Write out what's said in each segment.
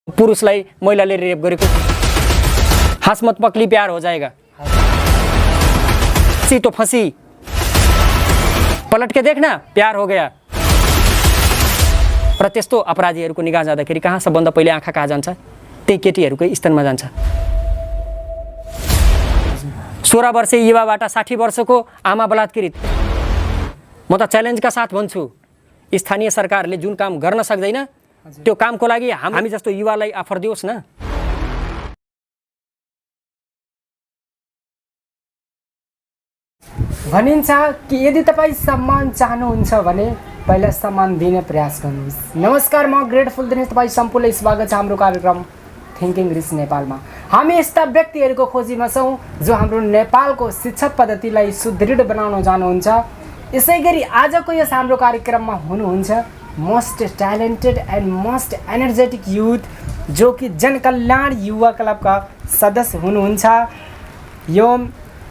पुरुषलाई महिलाले रेप गरेको हाँस मत पकली प्यार हो जाएगा सीतो फंसी पलट के देखना प्यार हो गया र त्यस्तो अपराधीहरूको निगाह जाँदाखेरि कहाँ सबभन्दा पहिले आँखा कहाँ जान्छ त्यही केटीहरूकै स्तनमा जान्छ 16 वर्षीय युवाबाट 60 वर्षको आमा बलात्कृत म त च्यालेन्जका साथ भन्छु स्थानीय सरकारले जुन काम गर्न सक्दैन त्यो कामको लागि हामी जस्तो युवालाई अफर दियोस् न भनिन्छ कि यदि तपाईं सम्मान चाहनुहुन्छ भने पहिला सम्मान दिने प्रयास गर्नुहोस्। नमस्कार, म ग्रेटफुल दिनेश तपाईँ सम्पूर्णलाई स्वागत छ हाम्रो कार्यक्रम थिङ्किङ रिच नेपालमा। हामी यस्ता व्यक्तिहरूको खोजीमा छौँ जो हाम्रो नेपालको शिक्षा पद्धतिलाई सुदृढ बनाउन जानुहुन्छ। यसै गरी आजको यस हाम्रो कार्यक्रममा हुनुहुन्छ most talented and most energetic youth जो कि जनकल्याण युवा क्लबका सदस्य हुनुहुन्छ। यो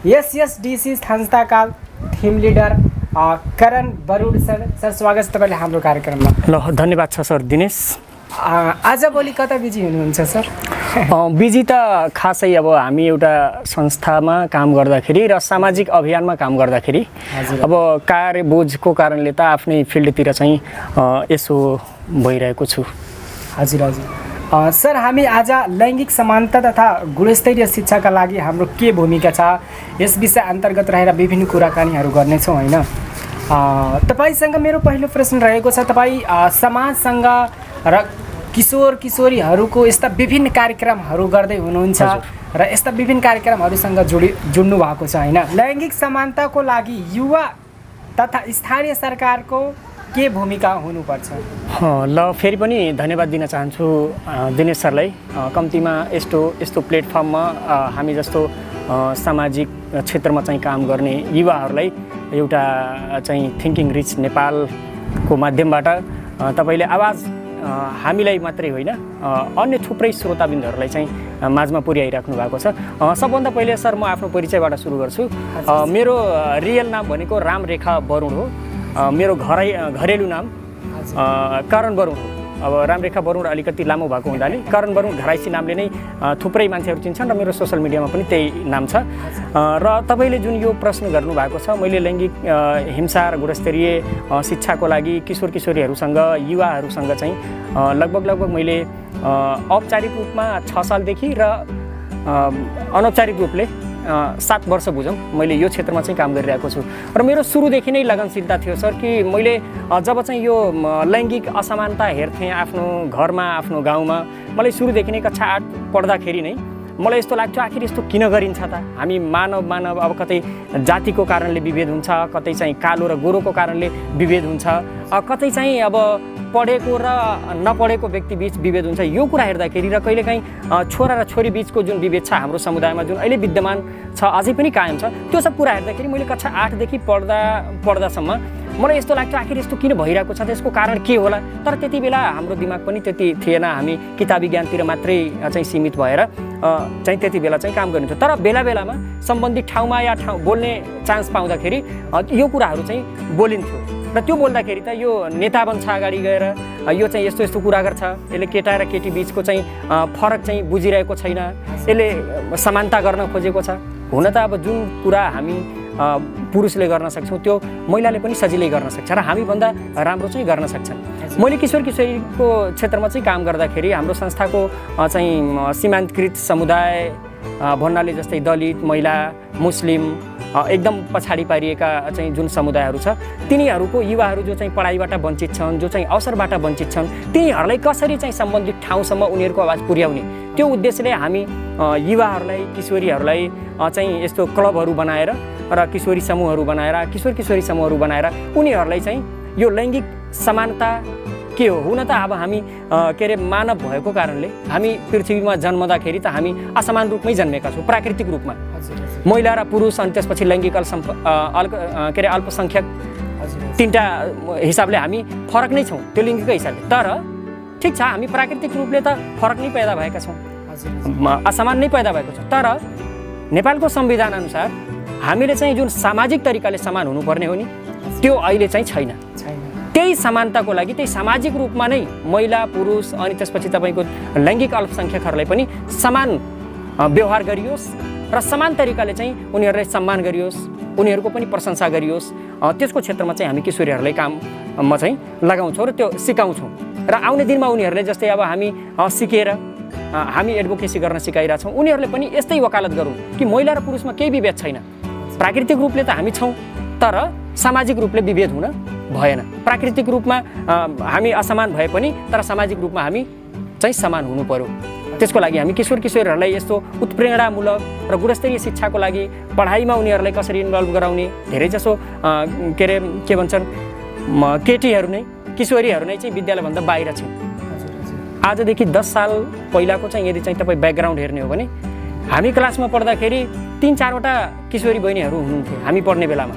एसएसडीसी संस्थाका team leader Karan Barud sir स्वागत छ तपाईँले हाम्रो कार्यक्रममा। ल धन्यवाद छ सर दिनेश। आजभोलि कता बिजी हुनुहुन्छ सर? बिजी त खासै अब हामी एउटा संस्थामा काम गर्दाखेरि र सामाजिक अभियानमा काम गर्दाखेरि अब कार्यबोझको कारणले त आफ्नै फिल्डतिर चाहिँ यसो भइरहेको छु। हजुर हजुर सर, हामी आज लैङ्गिक समानता तथा गुणस्तरीय शिक्षाका लागि हाम्रो के भूमिका छ यस विषय अन्तर्गत रहेर विभिन्न कुराकानीहरू गर्नेछौँ होइन। तपाईँसँग मेरो पहिलो प्रश्न रहेको छ, तपाईँ समाजसँग र किशोर किशोरीहरूको यस्ता विभिन्न कार्यक्रमहरू गर्दै हुनुहुन्छ र यस्ता विभिन्न कार्यक्रमहरूसँग जुड्नु भएको छ होइन। लैङ्गिक समानताको लागि युवा तथा स्थानीय सरकारको के भूमिका हुनुपर्छ? ल फेरि पनि धन्यवाद दिन चाहन्छु दिनेश सरलाई। कम्तीमा यस्तो प्लेटफर्ममा हामी जस्तो सामाजिक क्षेत्रमा चाहिँ काम गर्ने युवाहरूलाई एउटा चाहिँ थिङ्किङ रिच नेपालको माध्यमबाट तपाईँले आवाज हामीलाई मात्रै होइन अन्य थुप्रै श्रोताबिन्दहरूलाई चाहिँ माझमा पुर्याइराख्नु भएको छ। सबभन्दा पहिले सर म आफ्नो परिचयबाट सुरु गर्छु। मेरो रियल नाम भनेको रामरेखा बरुण हो। मेरो घरेलु नाम करण बरुण हो। अब रामरेखा बरुण अलिकति लामो भएको हुनाले करण बरुण घराइसी नामले नै थुप्रै मान्छेहरू चिन्छन् र मेरो सोसल मिडियामा पनि त्यही नाम छ। र तपाईँले जुन यो प्रश्न गर्नुभएको छ, मैले लैङ्गिक हिंसा र गुणस्तरीय शिक्षाको लागि किशोर किशोरीहरूसँग युवाहरूसँग चाहिँ लगभग मैले औपचारिक रूपमा 6 सालदेखि र अनौपचारिक रूपले 7 वर्ष बुझौँ मैले यो क्षेत्रमा चाहिँ काम गरिरहेको छु। र मेरो सुरुदेखि नै लगनशीलता थियो सर कि मैले जब चाहिँ यो लैङ्गिक असमानता हेर्थेँ आफ्नो घरमा आफ्नो गाउँमा, मलाई सुरुदेखि नै कक्षा 8 पढ्दाखेरि नै मलाई यस्तो लाग्थ्यो आखिर यस्तो किन गरिन्छ त? हामी मानव अब कतै जातिको कारणले विभेद हुन्छ, कतै चाहिँ कालो र गोरोको कारणले विभेद हुन्छ, कतै चाहिँ अब पढेको र नपढेको व्यक्ति बीच विभेद हुन्छ। यो कुरा हेर्दाखेरि र कहिलेकाहीँ छोरा र छोरी बीचको जुन विभेद छ हाम्रो समुदायमा जुन अहिले विद्यमान छ अझै पनि कायम छ, त्यो सब कुरा हेर्दाखेरि मैले कक्षा 8 देखि पढ्दासम्म मलाई यस्तो लाग्थ्यो आखिर यस्तो किन भइरहेको छ त, यसको कारण के होला? तर त्यति बेला हाम्रो दिमाग पनि त्यति थिएन, हामी किताबी ज्ञानतिर मात्रै चाहिँ सीमित भएर चाहिँ त्यति बेला चाहिँ काम गरिन्थ्यो। तर बेला बेलामा सम्बन्धित ठाउँमा या बोल्ने चान्स पाउँदाखेरि यो कुराहरू चाहिँ बोलिन्थ्यो र त्यो बोल्दाखेरि त यो नेता बन्छ अगाडि गएर यो चाहिँ यस्तो यस्तो कुरा गर्छ, यसले केटा र केटी बिचको चाहिँ फरक चाहिँ बुझिरहेको छैन, यसले समानता गर्न खोजेको छ। हुन त अब जुन कुरा हामी पुरुषले गर्न सक्छौँ त्यो महिलाले पनि सजिलै गर्न सक्छ र हामीभन्दा राम्रो चाहिँ गर्न सक्छन्। मैले किशोर किशोरीको क्षेत्रमा चाहिँ काम गर्दाखेरि हाम्रो संस्थाको चाहिँ सीमान्तकृत समुदाय भन्नाले जस्तै दलित, महिला, मुस्लिम एकदम पछाडि पारिएका चाहिँ जुन समुदायहरू छ तिनीहरूको युवाहरू जो चाहिँ पढाइबाट वञ्चित छन्, जो चाहिँ अवसरबाट वञ्चित छन्, तिनीहरूलाई कसरी चाहिँ सम्बन्धित ठाउँसम्म उनीहरूको आवाज पुर्याउने त्यो उद्देश्यले हामी युवाहरूलाई किशोरीहरूलाई चाहिँ यस्तो क्लबहरू बनाएर र किशोरी समूहहरू बनाएर किशोरी समूहहरू बनाएर उनीहरूलाई चाहिँ यो लैङ्गिक समानता के हो? हुन त अब हामी के अरे मानव भएको कारणले हामी पृथ्वीमा जन्मदाखेरि त हामी असमान रूपमै जन्मेका छौँ, प्राकृतिक रूपमा महिला र पुरुष अनि त्यसपछि लैङ्गिक अल्पसङ्ख्यक तीनटा हिसाबले हामी फरक नै छौँ त्यो लिङ्गकै हिसाबले। तर ठिक छ हामी प्राकृतिक रूपले त फरक नै पैदा भएका छौँ, असमान नै पैदा भएको छ। तर नेपालको संविधान अनुसार हामीले चाहिँ जुन सामाजिक तरिकाले समान हुनुपर्ने हो नि त्यो अहिले चाहिँ छैन। त्यही समानताको लागि त्यही सामाजिक रूपमा नै महिला पुरुष अनि त्यसपछि तपाईँको लैङ्गिक अल्पसङ्ख्यकहरूलाई पनि समान व्यवहार गरियोस् र समान तरिकाले चाहिँ उनीहरूलाई सम्मान गरियोस्, उनीहरूको पनि प्रशंसा गरियोस्। त्यसको क्षेत्रमा चाहिँ हामी किशोरीहरूलाई काममा चाहिँ लगाउँछौँ र त्यो सिकाउँछौँ र आउने दिनमा उनीहरूले जस्तै अब हामी सिकेर हामी एडभोकेसी गर्न सिकाइरहेछौँ, उनीहरूले पनि यस्तै वकालत गरौँ कि महिला र पुरुषमा केही विभेद छैन। प्राकृतिक रूपले त हामी छौँ तर सामाजिक रूपले विभेद हुन भएन। प्राकृतिक रूपमा हामी असमान भए पनि तर सामाजिक रूपमा हामी चाहिँ समान हुनु पर्यो। त्यसको लागि हामी किशोरीहरूलाई यस्तो उत्प्रेरणामूलक र गुणस्तरीय शिक्षाको लागि पढाइमा उनीहरूलाई कसरी इन्भल्भ गराउने, धेरैजसो के भन्छन् केटीहरू नै किशोरीहरू नै चाहिँ विद्यालयभन्दा बाहिर छन्। आजदेखि 10 साल पहिलाको चाहिँ यदि चाहिँ तपाईँ ब्याकग्राउन्ड हेर्ने हो भने हामी क्लासमा पढ्दाखेरि 3-4वटा किशोरी बहिनीहरू हुनुहुन्थ्यो हामी पढ्ने बेलामा।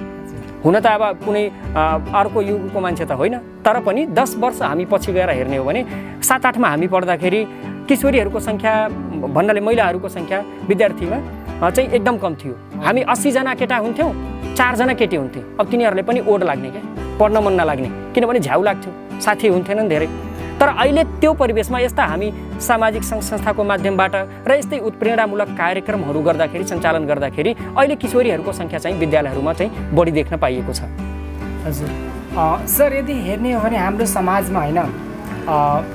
हुन त अब कुनै अर्को युगको मान्छे त होइन, तर पनि 10 वर्ष हामी पछि गएर हेर्ने हो भने 7-8मा हामी पढ्दाखेरि किशोरीहरूको सङ्ख्या भन्नाले महिलाहरूको सङ्ख्या विद्यार्थीमा चाहिँ एकदम कम थियो। हामी 80 जना केटा हुन्थ्यौँ, 4 जना केटी हुन्थ्यो। अब तिनीहरूलाई पनि ओड लाग्ने क्या, पढ्न मन नलाग्ने, किनभने झ्याउ लाग्थ्यो, साथी हुन्थेनन् धेरै। तर अहिले त्यो परिवेशमा यस्ता हामी सामाजिक सङ्घ संस्थाको माध्यमबाट र यस्तै उत्प्रेरणामूलक कार्यक्रमहरू गर्दाखेरि सञ्चालन गर्दाखेरि अहिले किशोरीहरूको सङ्ख्या चाहिँ विद्यालयहरूमा चाहिँ बढी देख्न पाइएको छ। हजुर सर, यदि हेर्ने हो भने हाम्रो समाजमा होइन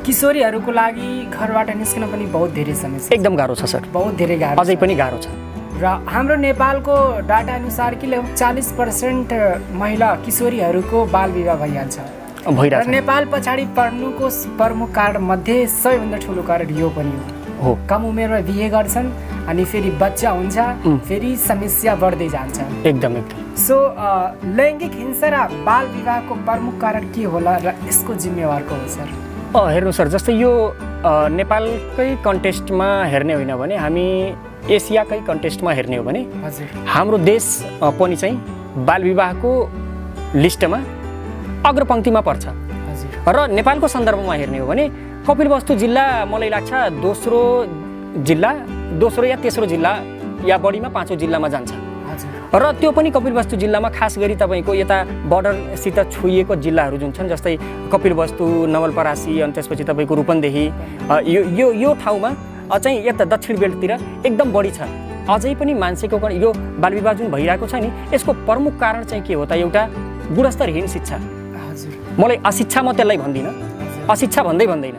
किशोरीहरूको लागि घरबाट निस्किन पनि बहुत धेरै समस्या, एकदम गाह्रो छ सर, बहुत धेरै गाह्रो, अझै पनि गाह्रो छ। र हाम्रो नेपालको डाटा अनुसार कि 40% महिला किशोरीहरूको बाल विवाह भइहाल्छ। भइरहेछ। नेपाल पछाडि पर्नुको प्रमुख कारण मध्ये सबैभन्दा ठुलो कारण यो पनि हो। कम उमेरमा बिहे गर्छन् अनि फेरि बच्चा हुन्छ, फेरि समस्या बढ्दै जान्छ। एकदम। सो लैङ्गिक हिंसा र बाल विवाहको प्रमुख कारण के होला र यसको जिम्मेवार को हो सर? हेर्नु सर, जस्तै यो नेपालकै कन्टेस्टमा हेर्ने होइन भने हामी एसियाकै कन्टेस्टमा हेर्ने हो भने हजुर हाम्रो देश पनि चाहिँ बाल विवाहको लिस्टमा अग्रपङ्क्तिमा पर्छ। र नेपालको सन्दर्भमा हेर्ने हो भने कपिलवस्तु जिल्ला मलाई लाग्छ दोस्रो या तेस्रो जिल्ला या बढीमा 5औँ जिल्लामा जान्छ। र त्यो पनि कपिलवस्तु जिल्लामा खास गरी तपाईँको यता बर्डरसित छुइएको जिल्लाहरू जुन छन्, जस्तै कपिलवस्तु, नवलपरासी अनि त्यसपछि तपाईँको रूपन्देही, यो ठाउँमा चाहिँ यता दक्षिण बेल्टतिर एकदम बढी छ। अझै पनि मान्छेको यो बालविवाह जुन भइरहेको छ नि, यसको प्रमुख कारण चाहिँ के हो त? एउटा गुणस्तरहीन शिक्षा। मलाई अशिक्षा म त्यसलाई भन्दिनँ, अशिक्षा भन्दैन,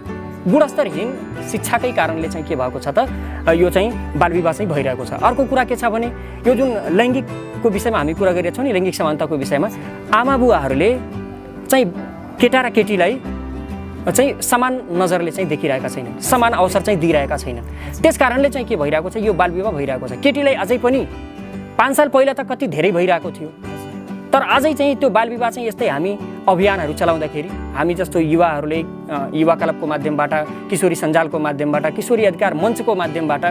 गुणस्तरहीन शिक्षाकै कारणले चाहिँ के भएको छ त यो चाहिँ बालविवाह चाहिँ भइरहेको छ। अर्को कुरा के छ भने यो जुन लैङ्गिकको विषयमा हामी कुरा गरिरहेछौँ नि, लैङ्गिक समानताको विषयमा आमा बुवाहरूले चाहिँ केटा र केटीलाई चाहिँ समान नजरले चाहिँ देखिरहेका छैनन्, समान अवसर चाहिँ दिइरहेका छैनन्। त्यस कारणले चाहिँ के भइरहेको छ, यो बालविवाह भइरहेको छ। केटीलाई अझै पनि 5 साल पहिला त कति धेरै भइरहेको थियो, तर अझै चाहिँ त्यो बालविवाह चाहिँ यस्तै हामी अभियानहरू चलाउँदाखेरि हामी जस्तो युवाहरूले युवा क्लबको माध्यमबाट, किशोरी सञ्जालको माध्यमबाट, किशोरी अधिकार मञ्चको माध्यमबाट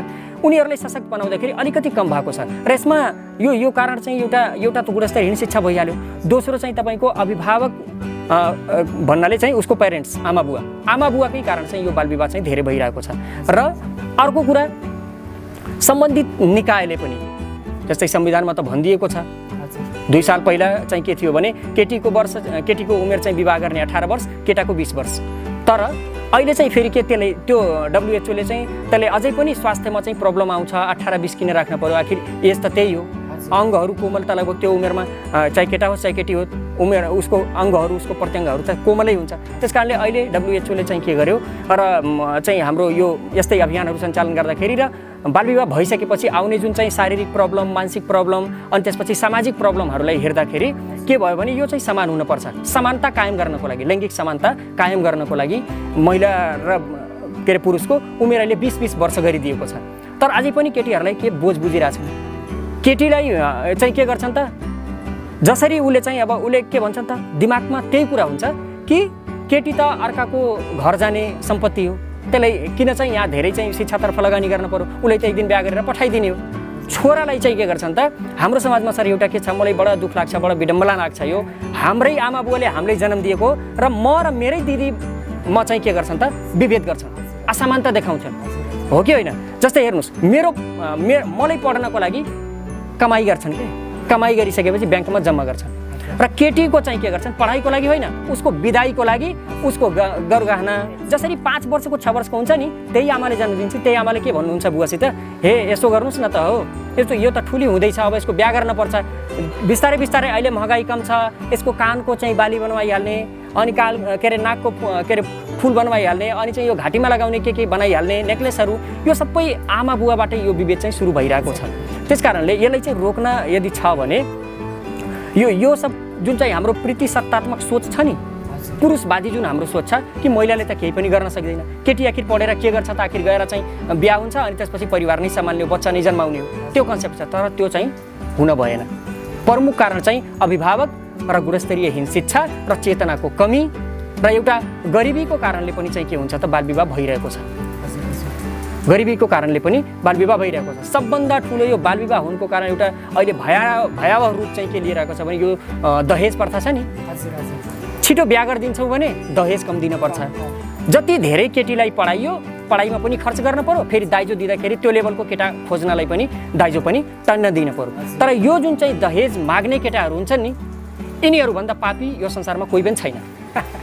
उनीहरूलाई सशक्त बनाउँदाखेरि अलिकति कम भएको छ। र यसमा यो कारण चाहिँ एउटा त गुणस्तरहीन शिक्षा भइहाल्यो। दोस्रो चाहिँ तपाईँको अभिभावक भन्नाले चाहिँ उसको प्यारेन्ट्स, आमा बुवाकै कारण चाहिँ यो बालविवाह चाहिँ धेरै भइरहेको छ। र अर्को कुरा सम्बन्धित निकायले पनि, जस्तै संविधानमा त भनिदिएको छ 2 साल पहिला चाहिँ के थियो भने केटीको उमेर चाहिँ विवाह गर्ने 18 वर्ष, केटाको 20 वर्ष। तर अहिले चाहिँ फेरि के त्यो WHO ले चाहिँ त्यसले अझै पनि स्वास्थ्यमा चाहिँ प्रब्लम आउँछ, 18-20 किन राख्न पर्यो? आखिर एज त त्यही हो। अङ्गहरू कोमलता लगभग त्यो उमेरमा चाहे केटा होस् चाहे केटी होस्, उमेर उसको अङ्गहरू उसको प्रत्यङ्गहरू चाहिँ कोमलै हुन्छ। त्यस कारणले अहिले WHO ले चाहिँ के गर्यो र चाहिँ हाम्रो यो यस्तै अभियानहरू सञ्चालन गर्दाखेरि र बालविवाह भइसकेपछि आउने जुन चाहिँ शारीरिक प्रब्लम, मानसिक प्रब्लम अनि त्यसपछि सामाजिक प्रब्लमहरूलाई हेर्दाखेरि के भयो भने यो चाहिँ समान हुनुपर्छ। समानता कायम गर्नको लागि, लैङ्गिक समानता कायम गर्नको लागि महिला र पुरुषको उमेर अहिले 20-20 वर्ष गरिदिएको छ। तर अझै पनि केटीहरूलाई के बोझ बुझिरहेछन्। केटीलाई चाहिँ के गर्छन् त, जसरी उसले चाहिँ अब उसले के भन्छन् त, दिमागमा त्यही कुरा हुन्छ कि केटी त अर्काको घर जाने सम्पत्ति हो, त्यसलाई किन चाहिँ यहाँ धेरै चाहिँ शिक्षातर्फ लगानी गर्न पर्यो, उसलाई त एक दिन बिहा गरेर पठाइदिने हो। छोरालाई चाहिँ के गर्छन् त, हाम्रो समाजमा सर एउटा के छ, मलाई बडा दुःख लाग्छ, बडा विडम्बना लाग्छ, यो हाम्रै आमा बुवाले हामीलाई जन्म दिएको र म र मेरै दिदी म चाहिँ के गर्छन् त, विभेद गर्छन्, असमानता देखाउँछन्, हो कि होइन? जस्तै हेर्नुहोस्, मलाई पढ्नको लागि कमाइ गर्छन् कि, कमाइ गरिसकेपछि ब्याङ्कमा जम्मा गर्छन्। र केटीको चाहिँ के गर्छन् पढाइको लागि होइन उसको बिदाईको लागि उसको गरगहना जसरी 5 वर्षको 6 वर्षको हुन्छ नि त्यही आमाले जन्म दिन्छ त्यही आमाले के भन्नुहुन्छ बुवासित हे यसो गर्नुस् न त हो यो त ठुली हुँदैछ अब यसको बिहा गर्न पर्छ बिस्तारै बिस्तारै अहिले महँगाई कम छ यसको कानको चाहिँ बाली बनवाइहाल्ने अनि के अरे नाकको के अरे फुल बनवाइहाल्ने अनि चाहिँ यो घाँटीमा लगाउने के बनाइहाल्ने नेक्लेसहरू यो सबै आमा बुवाबाट यो विभेद चाहिँ सुरु भइरहेको छ त्यसकारणले यसलाई चाहिँ रोक्न यदि छ भने यो सब जुन चाहिँ हाम्रो प्रीतिसत्तात्मक सोच छ नि पुरुषवादी जुन हाम्रो सोच छ कि महिलाले त केही पनि गर्न सक्दैन केटी आखिर पढेर के गर्छ त आखिर गएर चाहिँ बिहा हुन्छ अनि त्यसपछि परिवार नै सम्हाल्ने हो बच्चा नै जन्माउने हो त्यो कन्सेप्ट छ तर त्यो चाहिँ हुन भएन प्रमुख कारण चाहिँ अभिभावक र गुणस्तरीयहीन शिक्षा र चेतनाको कमी र एउटा गरिबीको कारणले पनि चाहिँ के हुन्छ त बालविवाह भइरहेको छ गरिबीको कारणले पनि बालविवाह भइरहेको छ सबभन्दा ठुलो यो बालविवाह हुनुको कारण एउटा अहिले भयावह रूप चाहिँ के लिइरहेको छ भने यो दहेज प्रथा छ नि छिटो बिहा गरिदिन्छौँ भने दहेज कम दिनुपर्छ जति धेरै केटीलाई पढाइमा पनि खर्च गर्न पर्यो फेरि दाइजो दिँदाखेरि त्यो लेभलको केटा खोज्नलाई पनि दाइजो पनि टन्न दिन पर्यो तर यो जुन चाहिँ दहेज माग्ने केटाहरू हुन्छन् नि यिनीहरूभन्दा पापी यो संसारमा कोही पनि छैन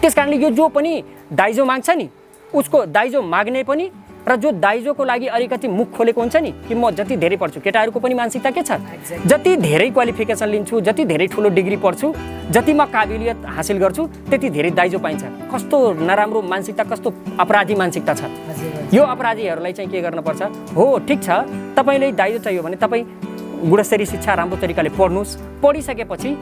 त्यसकारणले यो जो पनि दाइजो माग्छ नि उसको दाइजो माग्ने पनि र जो दाइजोको लागि अलिकति मुख खोलेको हुन्छ नि कि म जति धेरै पढ्छु केटाहरूको पनि मानसिकता के छ जति धेरै क्वालिफिकेसन लिन्छु जति धेरै ठुलो डिग्री पढ्छु जति म काबिलियत हासिल गर्छु त्यति धेरै दाइजो पाइन्छ कस्तो नराम्रो मानसिकता कस्तो अपराधी मानसिकता छ यो अपराधीहरूलाई चाहिँ के गर्नुपर्छ हो ठिक छ तपाईँले दाइजो चाहियो भने तपाईँ गुणस्तरीय शिक्षा राम्रो तरिकाले पढ्नुहोस् पढिसकेपछि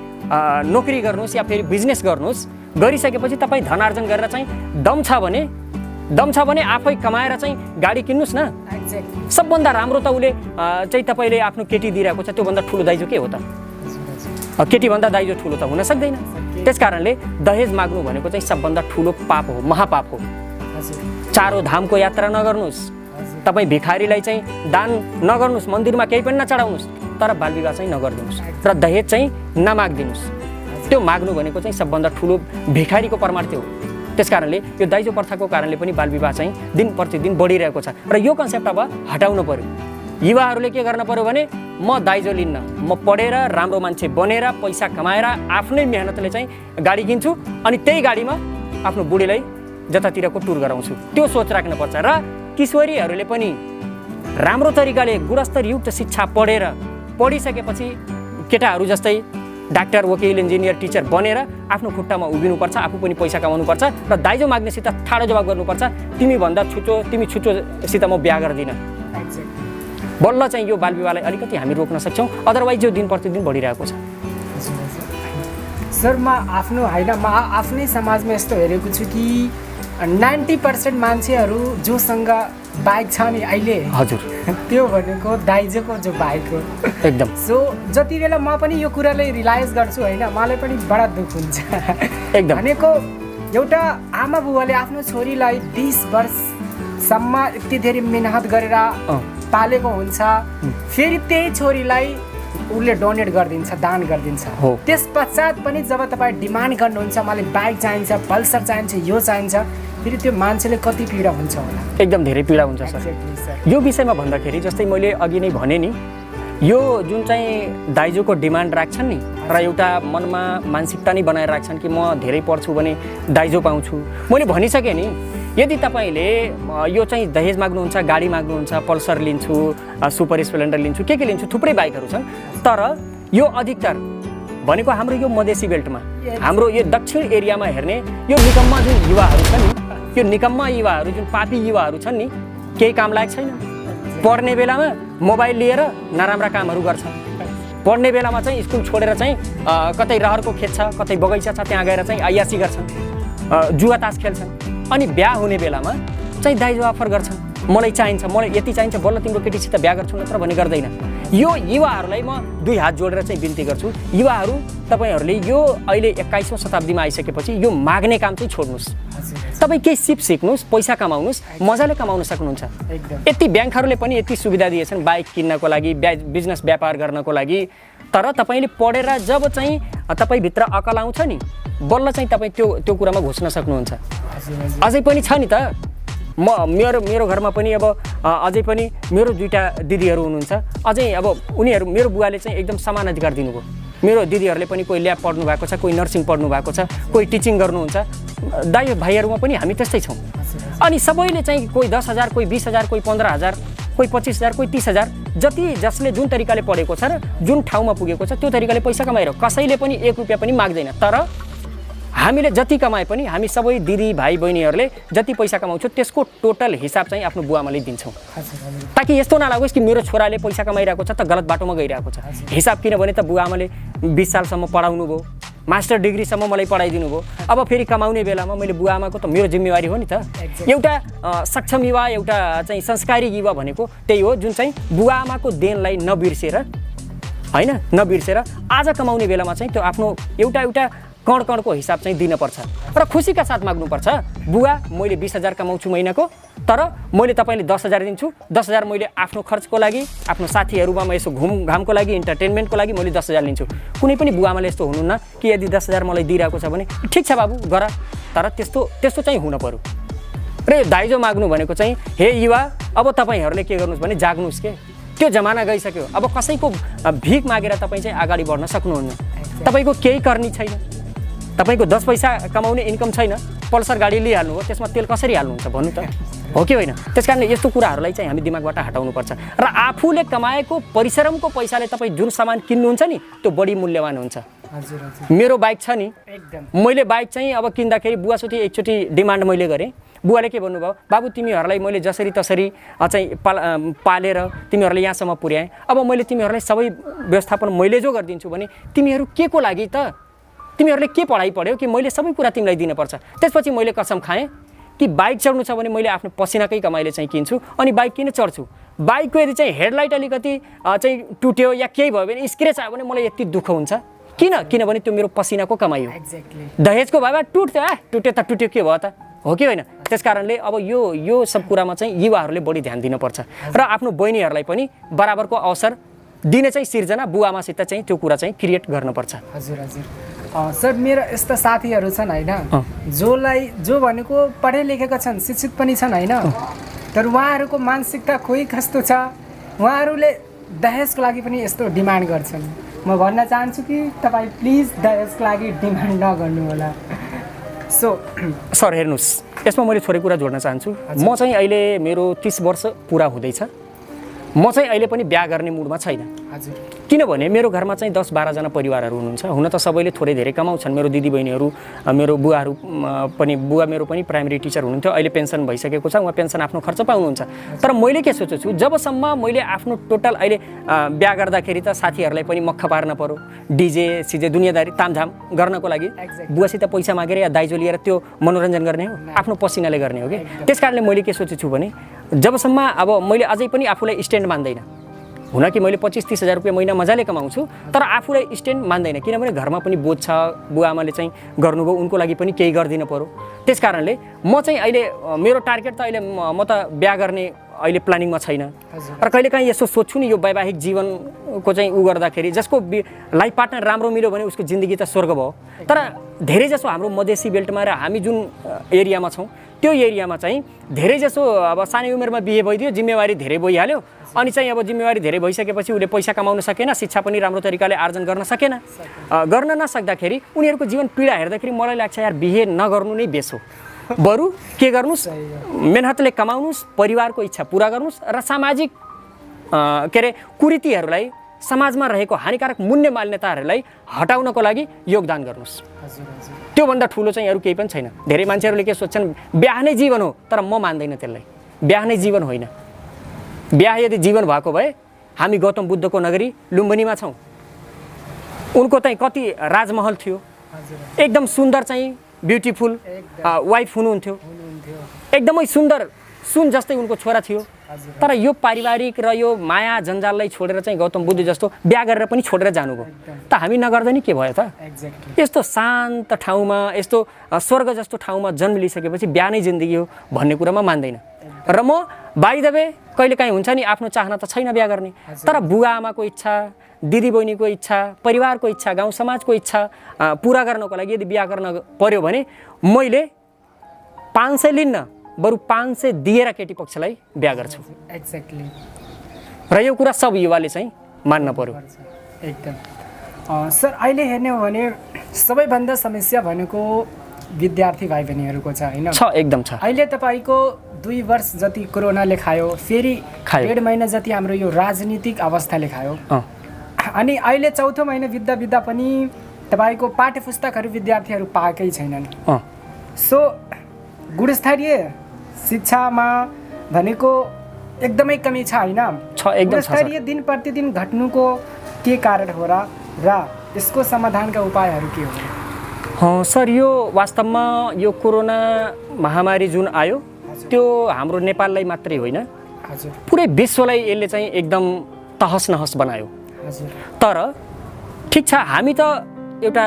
नोकरी गर्नुहोस् या फेरि बिजनेस गर्नुहोस् गरिसकेपछि तपाईँ धनार्जन गरेर चाहिँ दम छ भने आफै कमाएर चाहिँ गाडी किन्नुहोस् न सबभन्दा राम्रो त उसले चाहिँ तपाईँले आफ्नो केटी दिइरहेको छ त्योभन्दा ठुलो दाइजो के हो त केटीभन्दा दाइजो ठुलो त हुन सक्दैन त्यसकारणले दहेज माग्नु भनेको चाहिँ सबभन्दा ठुलो पाप हो महापाप हो चारो धामको यात्रा नगर्नुहोस् तपाईँ भिखारीलाई चाहिँ दान नगर्नुहोस् मन्दिरमा केही पनि नचढाउनुहोस् तर बालविवाह चाहिँ नगरिदिनुहोस् र दहेज चाहिँ नमागिदिनुहोस् त्यो माग्नु भनेको चाहिँ सबभन्दा ठुलो भिखारीको परमार्थ हो त्यसकारणले यो दाइजो प्रथाको कारणले पनि बालविवाह चाहिँ दिन प्रतिदिन बढिरहेको छ र यो कन्सेप्ट अब हटाउनु पर्यो युवाहरूले के गर्न पर्यो भने म दाइजो लिन्न म पढेर राम्रो मान्छे बनेर पैसा कमाएर आफ्नै मेहनतले चाहिँ गाडी किन्छु अनि त्यही गाडीमा आफ्नो बुढीलाई जतातिरको टुर गराउँछु त्यो सोच राख्नुपर्छ र किशोरीहरूले पनि राम्रो तरिकाले गुणस्तरयुक्त शिक्षा पढिसकेपछि केटाहरू जस्तै डाक्टर वकिल इन्जिनियर टिचर बनेर आफ्नो खुट्टामा उभिनुपर्छ आफू पनि पैसा कमाउनुपर्छ र दाइजो माग्नेसित ठाडो जवाब गर्नुपर्छ तिमी छुटोसित म बिहा गर्दिनँ बल्ल चाहिँ यो बालविवाहलाई अलिकति हामी रोक्न सक्छौँ अदरवाइज यो दिन प्रतिदिन बढिरहेको छ सर म आफ्नै समाजमा यस्तो हेरेको छु कि 90% मान्छेहरू जोसँग बाइक छ नि अहिले हजुर त्यो भनेको दाइजोको जो बाइक हो एकदम सो जति बेला म पनि यो कुरालाई रियलाइज गर्छु होइन मलाई पनि बडा दुःख हुन्छ एकदम भनेको एउटा आमा बुवाले आफ्नो छोरीलाई 20 वर्षसम्म यति धेरै मेहनत गरेर पालेको हुन्छ फेरि त्यही छोरीलाई उसले डोनेट गरिदिन्छ दान गरिदिन्छ त्यस पश्चात पनि जब तपाईँ डिमान्ड गर्नुहुन्छ मलाई बाइक चाहिन्छ पल्सर चाहिन्छ यो चाहिन्छ फेरि त्यो मान्छेले कति पीडा हुन्छ होला एकदम धेरै पीडा हुन्छ सर यो विषयमा भन्दाखेरि जस्तै मैले अघि नै भने नि यो जुन चाहिँ दाइजोको डिमान्ड राख्छन् नि र एउटा मनमा मानसिकता नै बनाएर राख्छन् कि म धेरै पढ्छु भने दाइजो पाउँछु मैले भनिसकेँ नि यदि तपाईँले यो चाहिँ दहेज माग्नुहुन्छ गाडी माग्नुहुन्छ पल्सर लिन्छु सुपर स्प्लेन्डर लिन्छु के लिन्छु थुप्रै बाइकहरू छन् तर यो अधिकतर भनेको हाम्रो यो मधेसी बेल्टमा हाम्रो यो दक्षिण एरियामा हेर्ने यो निकम्मा जुन युवाहरू छन् नि यो निकम्मा युवाहरू जुन पापी युवाहरू छन् नि केही काम लायक छैन पढ्ने बेलामा मोबाइल लिएर नराम्रा कामहरू गर्छन् पढ्ने बेलामा चाहिँ स्कुल छोडेर चाहिँ कतै रहरको खेत छ कतै बगैँचा छ त्यहाँ गएर चाहिँ अयासी गर्छन् जुवा तास खेल्छन् अनि बिहा हुने बेलामा चाहिँ दाइजो अफर गर्छन् मलाई चाहिन्छ मलाई यति चाहिन्छ बल्ल तिम्रो केटीसित बिहा गर्छु नत्र भने गर्दैन यो युवाहरूलाई म दुई हात जोडेर चाहिँ बिन्ती गर्छु युवाहरू तपाईँहरूले यो अहिले 21औं शताब्दीमा आइसकेपछि यो माग्ने काम चाहिँ छोड्नुहोस् तपाईँ केही सिप सिक्नुहोस् पैसा कमाउनुहोस् मजाले कमाउन सक्नुहुन्छ यति ब्याङ्कहरूले पनि यति सुविधा दिएछन् बाइक किन्नको लागि बिजनेस व्यापार गर्नको लागि तर तपाईँले पढेर जब चाहिँ तपाईँभित्र अकल आउँछ नि बल्ल चाहिँ तपाईँ त्यो कुरामा घुस्न सक्नुहुन्छ अझै पनि छ नि त मेरो घरमा पनि अब अझै पनि मेरो दुईटा दिदीहरू हुनुहुन्छ अझै अब उनीहरू मेरो बुवाले चाहिँ एकदम समान अधिकार दिनुभयो मेरो दिदीहरूले पनि कोही ल्याब पढ्नु भएको छ, कोही नर्सिङ पढ्नु भएको छ, कोही टिचिङ गर्नुहुन्छ, दाइ भाइहरूमा पनि हामी त्यस्तै छौँ। अनि सबैले चाहिँ कोही 10,000, कोही 20,000, कोही 15,000, कोही 25,000, कोही 30,000, जति जसले जुन तरिकाले पढेको छ र जुन ठाउँमा पुगेको छ त्यो तरिकाले पैसा कमाएर कसैले पनि 1 रुपियाँ पनि माग्दैन। तर हामीले जति कमाए पनि हामी सबै दिदी भाइ बहिनीहरूले जति पैसा कमाउँछौँ त्यसको टोटल हिसाब चाहिँ आफ्नो बुवाआमाले दिन्छौँ, ताकि यस्तो नलागोस् कि मेरो छोराले पैसा कमाइरहेको छ त गलत बाटोमा गइरहेको छ। हिसाब किनभने त बुवाआमाले 20 सालसम्म पढाउनु भयो, मास्टर डिग्रीसम्म मलाई पढाइदिनु भयो, अब फेरि कमाउने बेलामा मैले बुवाआमाको त मेरो जिम्मेवारी हो नि त। एउटा सक्षम युवा, एउटा चाहिँ संस्कारी युवा भनेको त्यही हो जुन चाहिँ बुवाआमाको देनलाई नबिर्सेर हैन, नबिर्सेर आज कमाउने बेलामा चाहिँ त्यो आफ्नो एउटा कणको हिसाब चाहिँ दिनुपर्छ र खुसीका साथ माग्नुपर्छ। बुवा मैले 20,000 कमाउँछु महिनाको, तर मैले तपाईँले 10,000 दिन्छु, 10,000 मैले आफ्नो खर्चको लागि, आफ्नो साथीहरूमा यसो घुमघामको लागि, इन्टरटेनमेन्टको लागि मैले 10,000 लिन्छु। कुनै पनि बुवाआमाले यस्तो हुनुहुन्न कि यदि 10,000 मलाई दिइरहेको छ भने ठिक छ बाबु गर, तर त्यस्तो चाहिँ हुन पर्यो। र यो दाइजो माग्नु भनेको चाहिँ हे युवा, अब तपाईँहरूले के गर्नुहोस् भने जाग्नुहोस् के, त्यो जमाना गइसक्यो। अब कसैको भिख मागेर तपाईँ चाहिँ अगाडि बढ्न सक्नुहुन्न। तपाईँको केही करनी छैन, तपाईँको 10 पैसा कमाउने इन्कम छैन, पल्सर गाडी लिइहाल्नु हो, त्यसमा तेल कसरी हाल्नुहुन्छ भन्नु त, हो कि होइन? त्यसकारणले यस्तो कुराहरूलाई चाहिँ हामी दिमागबाट हटाउनुपर्छ र आफूले कमाएको परिश्रमको पैसाले तपाईँ जुन सामान किन्नुहुन्छ नि त्यो बढी मूल्यवान हुन्छ। मेरो बाइक छ नि, मैले बाइक चाहिँ अब किन्दाखेरि बुवासोती एकचोटि डिमान्ड मैले गरेँ। बुवाले के भन्नुभयो, बाबु तिमीहरूलाई मैले जसरी तसरी चाहिँ पालेर तिमीहरूलाई यहाँसम्म पुर्याएँ, अब मैले तिमीहरूलाई सबै व्यवस्थापन मैले जो गरिदिन्छु भने तिमीहरू के को लागि त, तिमीहरूले के पढाइ पढ्यौ कि मैले सबै कुरा तिमीलाई दिनुपर्छ। त्यसपछि मैले कसम खाएँ कि बाइक चढ्नु छ भने मैले आफ्नो पसिनाकै कमाइले चाहिँ किन्छु, अनि बाइक किन चढ्छु। बाइकको यदि चाहिँ हेडलाइट अलिकति चाहिँ टुट्यो या केही भयो भने स्क्रेच आयो भने मलाई यति दुःख हुन्छ। किनभने त्यो मेरो पसिनाको कमाइ हो। दहेजको भएमा टुट्यो त टुट्यो, के भयो त, हो कि होइन? त्यस कारणले अब यो सब कुरामा चाहिँ युवाहरूले बढी ध्यान दिनुपर्छ र आफ्नो बहिनीहरूलाई पनि बराबरको अवसर दिने चाहिँ सिर्जना बुवाआमासित चाहिँ त्यो कुरा चाहिँ क्रिएट गर्नुपर्छ। हजुर सर, मेरो यस्ता साथीहरू छन् होइन, जो भनेको पढे लेखेका छन्, शिक्षित पनि छन् होइन, तर उहाँहरूको मानसिकता खोइ कस्तो छ, उहाँहरूले दहेजको लागि पनि यस्तो डिमान्ड गर्छन्। म भन्न चाहन्छु कि तपाईँ प्लिज दहेजको लागि डिमान्ड नगर्नु होला। सर हेर्नुहोस्, यसमा मैले थोरै कुरा जोड्न चाहन्छु। म चाहिँ अहिले मेरो 30 वर्ष पुरा हुँदैछ, म चाहिँ अहिले पनि बिहा गर्ने मुडमा छैन। किनभने मेरो घरमा चाहिँ 10-12 जना परिवारहरू हुनुहुन्छ। हुन त सबैले थोरै धेरै कमाउँछन्। मेरो दिदी बहिनीहरू, मेरो बुवाहरू पनि, बुवा मेरो पनि प्राइमेरी टिचर हुनुहुन्थ्यो, अहिले पेन्सन भइसकेको छ, उहाँ पेन्सन आफ्नो खर्च पाउनुहुन्छ। तर मैले के सोचेछु, जबसम्म मैले आफ्नो टोटल अहिले बिहा गर्दाखेरि त साथीहरूलाई पनि मक्ख पार्न पर्यो, डिजे सिजे दुनियाँदारी तामझाम गर्नको लागि बुवासित पैसा मागेर या दाइजो लिएर त्यो मनोरञ्जन गर्ने हो, आफ्नो पसिनाले गर्ने हो कि। त्यस कारणले मैले के सोचेछु भने जबसम्म अब मैले अझै पनि आफूलाई स्ट्यान्ड मान्दैन, हुन कि मैले 25-30 हजार रुपियाँ महिना मजाले कमाउँछु, तर आफूलाई स्ट्यान्ड मान्दैन। किनभने घरमा पनि बोझ छ, बुवाआमाले चाहिँ गर्नुभयो, उनको लागि पनि केही गरिदिनु पर्यो। त्यस कारणले म चाहिँ अहिले मेरो टार्गेट त अहिले म त बिहा गर्ने अहिले प्लानिङमा छैन। र कहिलेकाहीँ यसो सोध्छु नि, यो वैवाहिक जीवनको चाहिँ गर्दाखेरि जसको लाइफ पार्टनर राम्रो मिल्यो भने उसको जिन्दगी त स्वर्ग भयो। तर धेरै जसो हाम्रो मधेसी बेल्टमा र हामी जुन एरियामा छौँ त्यो एरियामा चाहिँ धेरै जसो अब सानै उमेरमा बिहे भइदियो, जिम्मेवारी धेरै भइहाल्यो, अनि चाहिँ अब जिम्मेवारी धेरै भइसकेपछि उसले पैसा कमाउन सकेन, शिक्षा पनि राम्रो तरिकाले आर्जन गर्न सकेन। गर्न नसक्दाखेरि उनीहरूको जीवन पीडा हेर्दाखेरि मलाई लाग्छ यार बिहे नगर्नु नै बेस हो। बरु के गर्नुहोस्, मेहनतले कमाउनुहोस्, परिवारको इच्छा पुरा गर्नुहोस् र सामाजिक के अरे कुरीतिहरूलाई, समाजमा रहेको हानिकारक मूल्य मान्यताहरूलाई हटाउनको लागि योगदान गर्नुहोस्। त्योभन्दा ठुलो चाहिँ अरू केही पनि छैन। धेरै मान्छेहरूले के सोच्छन्, बिहा नै जीवन हो, तर म मान्दैन त्यसलाई। बिहा नै जीवन होइन। बिहा यदि जीवन भएको भए हामी गौतम बुद्धको नगरी लुम्बिनीमा छौँ। उनको चाहिँ कति राजमहल थियो, एकदम सुन्दर चाहिँ ब्युटिफुल वाइफ हुनुहुन्थ्यो, एकदमै सुन्दर सुन जस्तै उनको छोरा थियो। तर यो पारिवारिक र यो माया जन्जाललाई छोडेर चाहिँ गौतम बुद्ध जस्तो बिहा गरेर पनि छोडेर जानुभयो। त हामी नगर्दा नि के भयो त? यस्तो शान्त ठाउँमा, यस्तो स्वर्ग जस्तो ठाउँमा जन्म लिइसकेपछि बिहा नै जिन्दगी हो भन्ने कुरामा मान्दैन। र म बाइ द वे कहिलेकाहीँ हुन्छ नि, आफ्नो चाहना त छैन बिहा गर्ने, तर बुवा आमाको इच्छा, दिदी बहिनीको इच्छा, परिवारको इच्छा, गाउँ समाजको इच्छा पुरा गर्नको लागि यदि बिहा गर्न पर्यो भने मैले 500 लिन्न, बरु 500 दिएर केटी पक्षलाई बिहा गर्छु। र यो कुरा सब युवाले चाहिँ मान्न पर्यो। एकदम सर अहिले हेर्ने हो भने सबैभन्दा समस्या भनेको विद्यार्थी भाइ बहिनीहरूको छ होइन? छ, एकदम छ। अहिले तपाईँको 2 वर्ष जति कोरोनाले खायो, फेरि 1.5 महिना जति हाम्रो यो राजनीतिक अवस्थाले खायो, अनि अहिले 4थो महिना बित्दा पनि तपाईँको पाठ्य पुस्तकहरू विद्यार्थीहरू पाएकै छैनन्। सो गुणस्तरीय शिक्षामा भनेको एकदमै कमी छ होइन? गुणस्तरीय दिन प्रतिदिन घट्नुको के कारण हो र यसको समाधानका उपायहरू के हो? सर, यो वास्तवमा यो कोरोना महामारी जुन आयो त्यो हाम्रो नेपाललाई मात्रै होइन, पुरै विश्वलाई यसले चाहिँ एकदम तहस नहस बनायो। तर ठिक छ, हामी त एउटा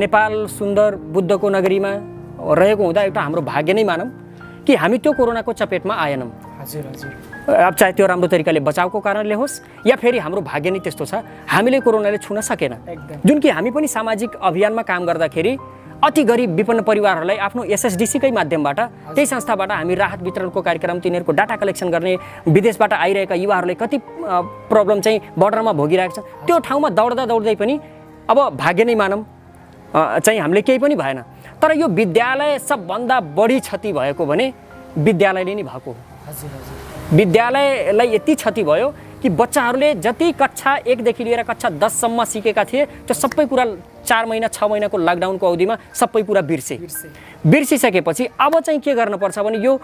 नेपाल सुन्दर बुद्धको नगरीमा रहेको हुँदा एउटा हाम्रो भाग्य नै मानौँ कि हामी त्यो कोरोनाको चपेटमा आएनौँ। अब चाहे त्यो राम्रो तरिकाले बचावको कारणले होस् या फेरि हाम्रो भाग्य नै त्यस्तो छ हामीले कोरोनाले छुन सकेन। जुन कि हामी पनि सामाजिक अभियानमा काम गर्दाखेरि अति गरिब विपन्न परिवारहरूलाई आफ्नो एसएसडिसीकै माध्यमबाट, त्यही संस्थाबाट हामी राहत वितरणको कार्यक्रम, तिनीहरूको डाटा कलेक्सन गर्ने, विदेशबाट आइरहेका युवाहरूले कति प्रब्लम चाहिँ बर्डरमा भोगिरहेको छ, त्यो ठाउँमा दौड्दै पनि अब भाग्य नै मानौँ चाहिँ हामीले केही पनि भएन। तर यो विद्यालय सबभन्दा बढी क्षति भएको भने विद्यालयले नै भएको हो। विद्यालयलाई यति क्षति भयो कि बच्चाहरूले जति कक्षा 1 देखि लिएर कक्षा 10 सम्म सिकेका थिए त्यो सबै कुरा 4 महिना 6 महिनाको लकडाउनको अवधिमा सबै कुरा बिर्सिसकेपछि अब चाहिँ के गर्नुपर्छ भने यो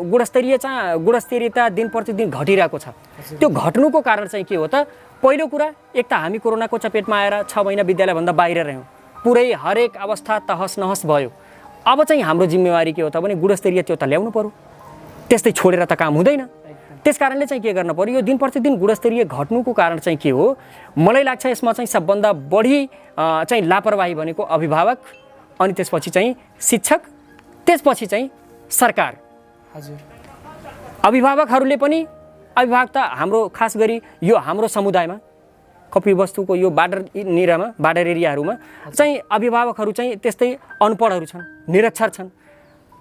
गुणस्तरीयता दिन प्रतिदिन घटिरहेको छ। त्यो घट्नुको कारण चाहिँ के हो त? पहिलो कुरा, एक त हामी कोरोनाको चपेटमा आएर 6 महिना विद्यालयभन्दा बाहिर रह्यौँ, पुरै हरेक अवस्था तहस नहस भयो। अब चाहिँ हाम्रो जिम्मेवारी के हो त भने गुणस्तरीय त्यो त ल्याउनु पर्यो, त्यस्तै छोडेर त काम हुँदैन। त्यस कारणले चाहिँ के गर्न पर्यो, यो दिन प्रतिदिन गुणस्तरीय घट्नुको कारण चाहिँ के हो? मलाई लाग्छ यसमा चाहिँ सबभन्दा बढी चाहिँ लापरवाही भनेको अभिभावक, अनि त्यसपछि चाहिँ शिक्षक, त्यसपछि चाहिँ सरकार। अभिभावकहरूले पनि, अभिभावक त हाम्रो खास गरी यो हाम्रो समुदायमा कपिलवस्तुको यो बार्डर एरियाहरूमा चाहिँ अभिभावकहरू चाहिँ त्यस्तै अनपढहरू छन्, निरक्षर छन्।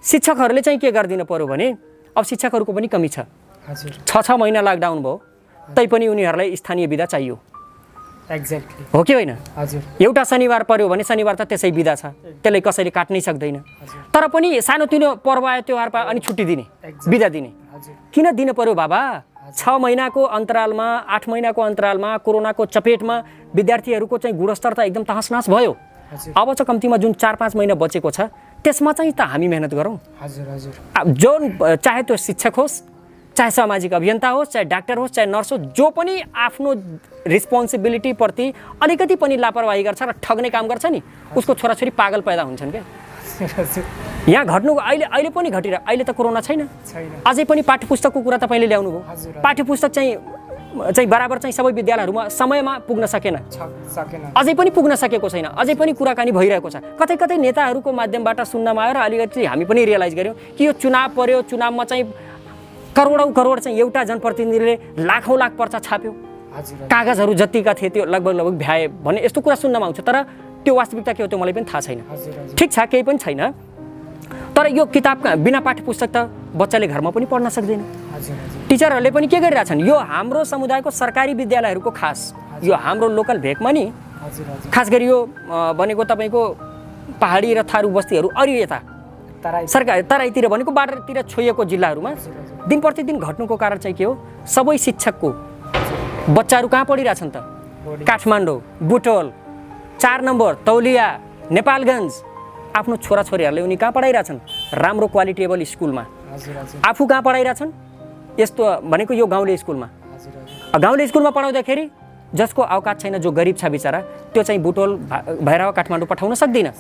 शिक्षकहरूले चाहिँ के गरिदिनु पर्यो भने अब शिक्षकहरूको पनि कमी छ। 6 महिना लकडाउन भयो तैपनि उनीहरूलाई स्थानीय बिदा चाहियो। एक्ज्याक्टली हो कि होइन? एउटा शनिबार पर्यो भने शनिबार त त्यसै बिदा छ, त्यसलाई कसैले काट्नै सक्दैन। तर पनि सानोतिनो पर्व आयो, त्योहार पायो अनि छुट्टी दिने, बिदा दिने। किन दिनु पर्यो बाबा? 6 महिनाको अन्तरालमा, 8 महिनाको अन्तरालमा कोरोनाको चपेटमा विद्यार्थीहरूको चाहिँ गुणस्तर त एकदम तहसनहस भयो। अब चाहिँ कम्तीमा जुन 4-5 महिना बचेको छ त्यसमा चाहिँ त हामी मेहनत गरौँ। जुन चाहे त्यो शिक्षक होस्, चाहे सामाजिक अभियन्ता होस्, चाहे डाक्टर होस्, चाहे नर्स होस्, जो पनि आफ्नो रिस्पोन्सिबिलिटीप्रति अलिकति पनि लापरवाही गर्छ र ठग्ने काम गर्छ नि, उसको छोराछोरी पागल पैदा हुन्छन् क्या। यहाँ घट्नुको अहिले पनि घटिरहेको, अहिले त कोरोना छैन, अझै पनि पाठ्य पुस्तकको कुरा तपाईँले ल्याउनु भयो। पाठ्य पुस्तक चाहिँ बराबर चाहिँ सबै विद्यालयहरूमा समयमा पुग्न सकेन, अझै पनि पुग्न सकेको छैन, अझै पनि कुराकानी भइरहेको छ। कतै कतै नेताहरूको माध्यमबाट सुन्नमा आयो र अलिकति हामी पनि रियलाइज गऱ्यौँ कि यो चुनाव पर्यो, चुनावमा चाहिँ करोड चाहिँ एउटा जनप्रतिनिधिले लाखौँ लाख पर्चा छाप्यो, कागजहरू जतिका थिए त्यो लगभग भ्याए भने यस्तो कुरा सुन्नमा आउँछ। तर त्यो वास्तविकता के हो त्यो मलाई पनि थाहा छैन। ठिक छ, केही पनि छैन। तर यो किताबका बिना पाठ्य पुस्तक त बच्चाले घरमा पनि पढ्न सक्दैन। टिचरहरूले पनि के गरिरहेछन्, यो हाम्रो समुदायको सरकारी विद्यालयहरूको खास यो हाम्रो लोकल भेकमा नि खास गरी यो भनेको तपाईँको पहाडी र थारू बस्तीहरू अरू यता सरकारी तराईतिर भनेको बाटोतिर छोइएको जिल्लाहरूमा दिन प्रतिदिन घट्नुको कारण चाहिँ के हो? सबै शिक्षकको बच्चाहरू कहाँ पढिरहेछन् त? काठमाडौँ, बुटोल, 4 नम्बर, तौलिया, नेपालगञ्ज। आफ्नो छोराछोरीहरूले उनी कहाँ पढाइरहेछन्? राम्रो क्वालिटेबल स्कुलमा। आफू कहाँ पढाइरहेछन्? यस्तो भनेको यो गाउँले स्कुलमा। गाउँले स्कुलमा पढाउँदाखेरि जसको औकात छैन, जो गरिब छ बिचरा, त्यो चाहिँ बुटोल भएर काठमाडौँ पठाउन सक्दैन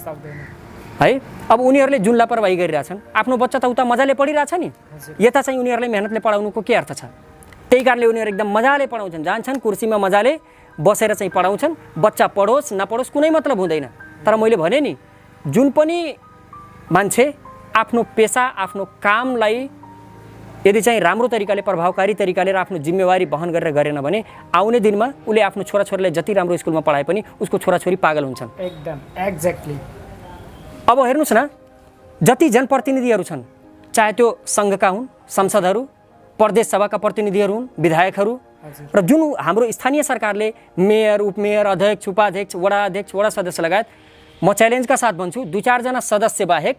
है। अब उनीहरूले जुन लापरवाही गरिरहेछन्, आफ्नो बच्चा त उता मजाले पढिरहेछ नि, यता चाहिँ उनीहरूलाई मेहनतले पढाउनुको के अर्थ छ? त्यही कारणले उनीहरू एकदम मजाले पढाउँछन्, जान्छन् कुर्सीमा मजाले बसेर चाहिँ पढाउँछन्। बच्चा पढोस् नपढोस् कुनै मतलब हुँदैन। तर मैले भने नि, जुन पनि मान्छे आफ्नो पेसा, आफ्नो कामलाई यदि चाहिँ राम्रो तरिकाले, प्रभावकारी तरिकाले र आफ्नो जिम्मेवारी वहन गरेर गरेन भने आउने दिनमा उसले आफ्नो छोराछोरीलाई जति राम्रो स्कुलमा पढाए पनि उसको छोराछोरी पागल हुन्छन्। एकदम एक्ज्याक्टली। अब हेर्नुहोस् न, जति जनप्रतिनिधिहरू छन्, चाहे त्यो सङ्घका हुन्, संसदहरू, प्रदेश सभाका प्रतिनिधिहरू हुन्, विधायकहरू र जुन हाम्रो स्थानीय सरकारले मेयर, उपमेयर, अध्यक्ष, उपाध्यक्ष, वडा अध्यक्ष, वडा सदस्य लगायत म च्यालेन्जका साथ भन्छु 2-4 जना सदस्य बाहेक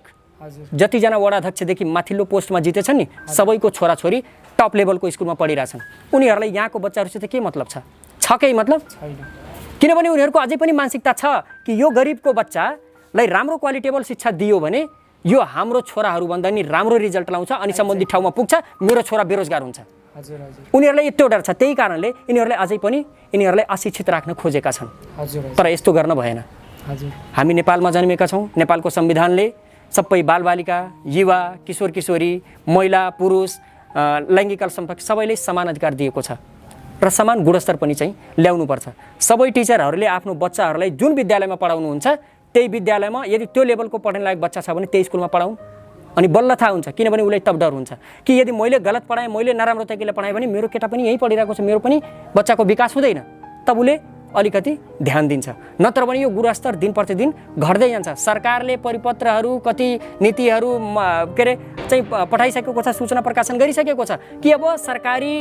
जतिजना वडा अध्यक्षदेखि माथिल्लो पोस्टमा जितेछन् नि सबैको छोराछोरी टप लेभलको स्कुलमा पढिरहेछन्। उनीहरूलाई यहाँको बच्चाहरूसित के मतलब छ केही मतलब छैन। किनभने उनीहरूको अझै पनि मानसिकता छ कि यो गरिबको बच्चालाई राम्रो क्वालिटेबल शिक्षा दियो भने यो हाम्रो छोराहरूभन्दा नि राम्रो रिजल्ट लाउँछ अनि सम्बन्धित ठाउँमा पुग्छ, मेरो छोरा बेरोजगार हुन्छ। उनीहरूलाई यत्रो डर छ। त्यही कारणले यिनीहरूलाई अझै पनि यिनीहरूलाई अशिक्षित राख्न खोजेका छन्। तर यस्तो गर्न भएन। हामी नेपालमा जन्मेका छौँ। नेपालको संविधानले सबै बालबालिका, युवा, किशोर किशोरी, महिला, पुरुष, लैङ्गिक अल्पसंख्यक सबैले समान अधिकार दिएको छ र समान गुणस्तर पनि चाहिँ ल्याउनुपर्छ। सबै टिचरहरूले आफ्नो बच्चाहरूलाई जुन विद्यालयमा पढाउनुहुन्छ त्यही विद्यालयमा यदि त्यो लेभलको पढ्ने लायक बच्चा छ भने त्यही स्कुलमा पढाउँ। अनि बल्ल थाहा हुन्छ, किनभने उसलाई तब डर हुन्छ कि यदि मैले गलत पढाएँ, मैले नराम्रो तरिकाले पढाएँ भने मेरो केटा पनि यहीँ पढिरहेको छ, मेरो पनि बच्चाको विकास हुँदैन। तब उसले अलिकति ध्यान दिन्छ। नत्र भने यो गुणस्तर दिन प्रतिदिन घट्दै जान्छ। सरकारले परिपत्रहरू, कति नीतिहरू के अरे चाहिँ पठाइसकेको छ, सूचना प्रकाशन गरिसकेको छ कि अब सरकारी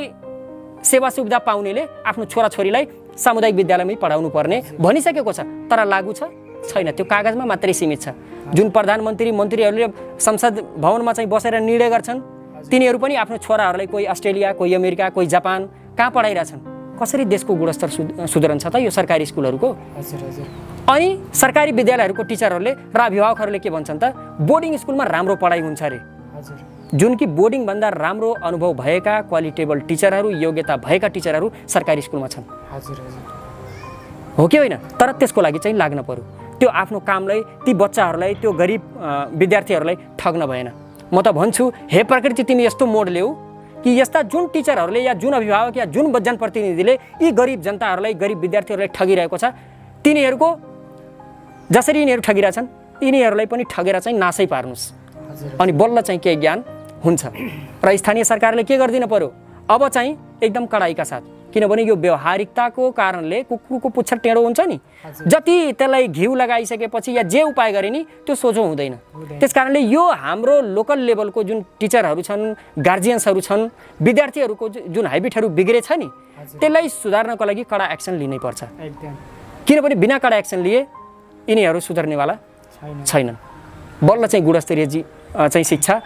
सेवा सुविधा पाउनेले आफ्नो छोराछोरीलाई सामुदायिक विद्यालयमै पढाउनु पर्ने भनिसकेको छ। तर लागू छैन, त्यो कागजमा मात्रै सीमित छ। जुन प्रधानमन्त्री मन्त्रीहरूले संसद भवनमा चाहिँ बसेर निर्णय गर्छन् तिनीहरू पनि आफ्नो छोराहरूलाई कोही अस्ट्रेलिया, कोही अमेरिका, कोही जापान कहाँ पढाइरहेछन्। कसरी देशको गुणस्तर सुधरन्छ त यो सरकारी स्कुलहरूको? अनि सरकारी विद्यालयहरूको टिचरहरूले र अभिभावकहरूले के भन्छन् त बोर्डिङ स्कुलमा राम्रो पढाइ हुन्छ अरे। जुन कि बोर्डिङभन्दा राम्रो अनुभव भएका क्वालिटेबल टिचरहरू, योग्यता भएका टिचरहरू सरकारी स्कुलमा छन्। हो कि होइन? तर त्यसको लागि चाहिँ लाग्न पर्यो। त्यो आफ्नो कामलाई, ती बच्चाहरूलाई, त्यो गरिब विद्यार्थीहरूलाई ठग्न भएन। म त भन्छु हे प्रकृति तिमी यस्तो मोड ल्याऊ कि यस्ता जुन टिचरहरूले या जुन अभिभावक या जुन जनप्रतिनिधिले यी गरिब जनताहरूलाई, गरिब विद्यार्थीहरूलाई ठगिरहेको छ तिनीहरूको जसरी यिनीहरू ठगिरहेछन् यिनीहरूलाई पनि ठगेर चाहिँ नासै पार्नुहोस्। अनि बल्ल चाहिँ केही ज्ञान हुन्छ। र स्थानीय सरकारले के गरिदिन पर्यो अब चाहिँ एकदम कडाइका साथ, किनभने यो व्यवहारिकताको कारणले कुकुरको पुच्छर टेढो हुन्छ नि, जति त्यसलाई घिउ लगाइसकेपछि या जे उपाय गरे नि त्यो सोझो हुँदैन। त्यस कारणले यो हाम्रो लोकल लेभलको जुन टिचरहरू छन्, गार्जियन्सहरू छन्, विद्यार्थीहरूको जुन हेबिटहरू बिग्रेछ नि त्यसलाई सुधार्नको लागि कडा एक्सन लिनै पर्छ। किनभने बिना कडा एक्सन लिए यिनीहरू सुधार्नेवाला छैनन्। बल्ल चाहिँ गुणस्तरीय चाहिँ शिक्षा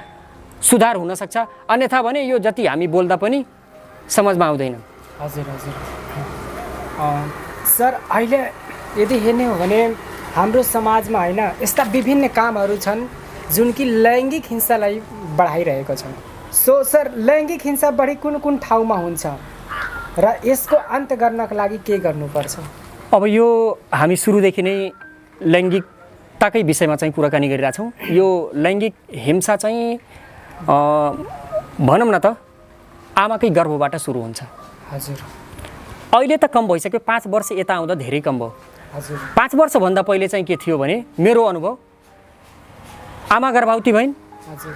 सुधार हुन सक्छ। अन्यथा भने यो जति हामी बोल्दा पनि समझमा आउँदैन। हजुर सर, अहिले यदि हेर्ने हो भने हाम्रो समाजमा होइन यस्ता विभिन्न कामहरू छन् जुन कि लैङ्गिक हिंसालाई बढाइरहेको छ। सो सर, लैङ्गिक हिंसा बढी कुन कुन ठाउँमा हुन्छ र यसको अन्त गर्नको लागि के गर्नुपर्छ? अब यो हामी सुरुदेखि नै लैङ्गिकताकै विषयमा चाहिँ कुराकानी गरिरहेछौँ। यो लैङ्गिक हिंसा चाहिँ भनौँ न त आमाकै गर्भबाट सुरु हुन्छ। हजुर, अहिले त कम भइसक्यो, 5 वर्ष यता आउँदा धेरै कम भयो। हजुर, 5 वर्षभन्दा पहिले चाहिँ के थियो भने मेरो अनुभव, आमा गर्भवती भइन्,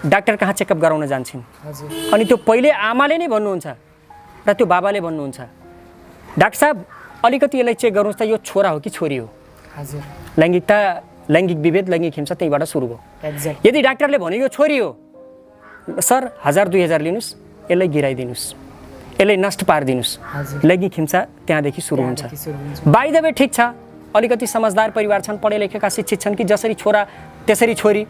डाक्टर कहाँ चेकअप गराउन जान्छन्। अनि त्यो पहिले आमाले नै भन्नुहुन्छ र त्यो बाबाले भन्नुहुन्छ डाक्टर साहब अलिकति यसलाई चेक गर्नुहोस् त यो छोरा हो कि छोरी हो। हजुर, लैङ्गिकता, लैङ्गिक विभेद, लैङ्गिक हिंसा त्यहीबाट सुरु भयो। यदि डाक्टरले भन्यो यो छोरी हो, सर 1000-2000 लिनुहोस्, यसलाई गिराइदिनुहोस्, यसलाई नष्ट पारिदिनुहोस्। लैङ्गिक हिंसा त्यहाँदेखि सुरु हुन्छ। बाइ द वे ठिक छ, अलिकति समझदार परिवार छन्, पढे लेखेका शिक्षित छन् कि जसरी छोरा त्यसरी छोरी,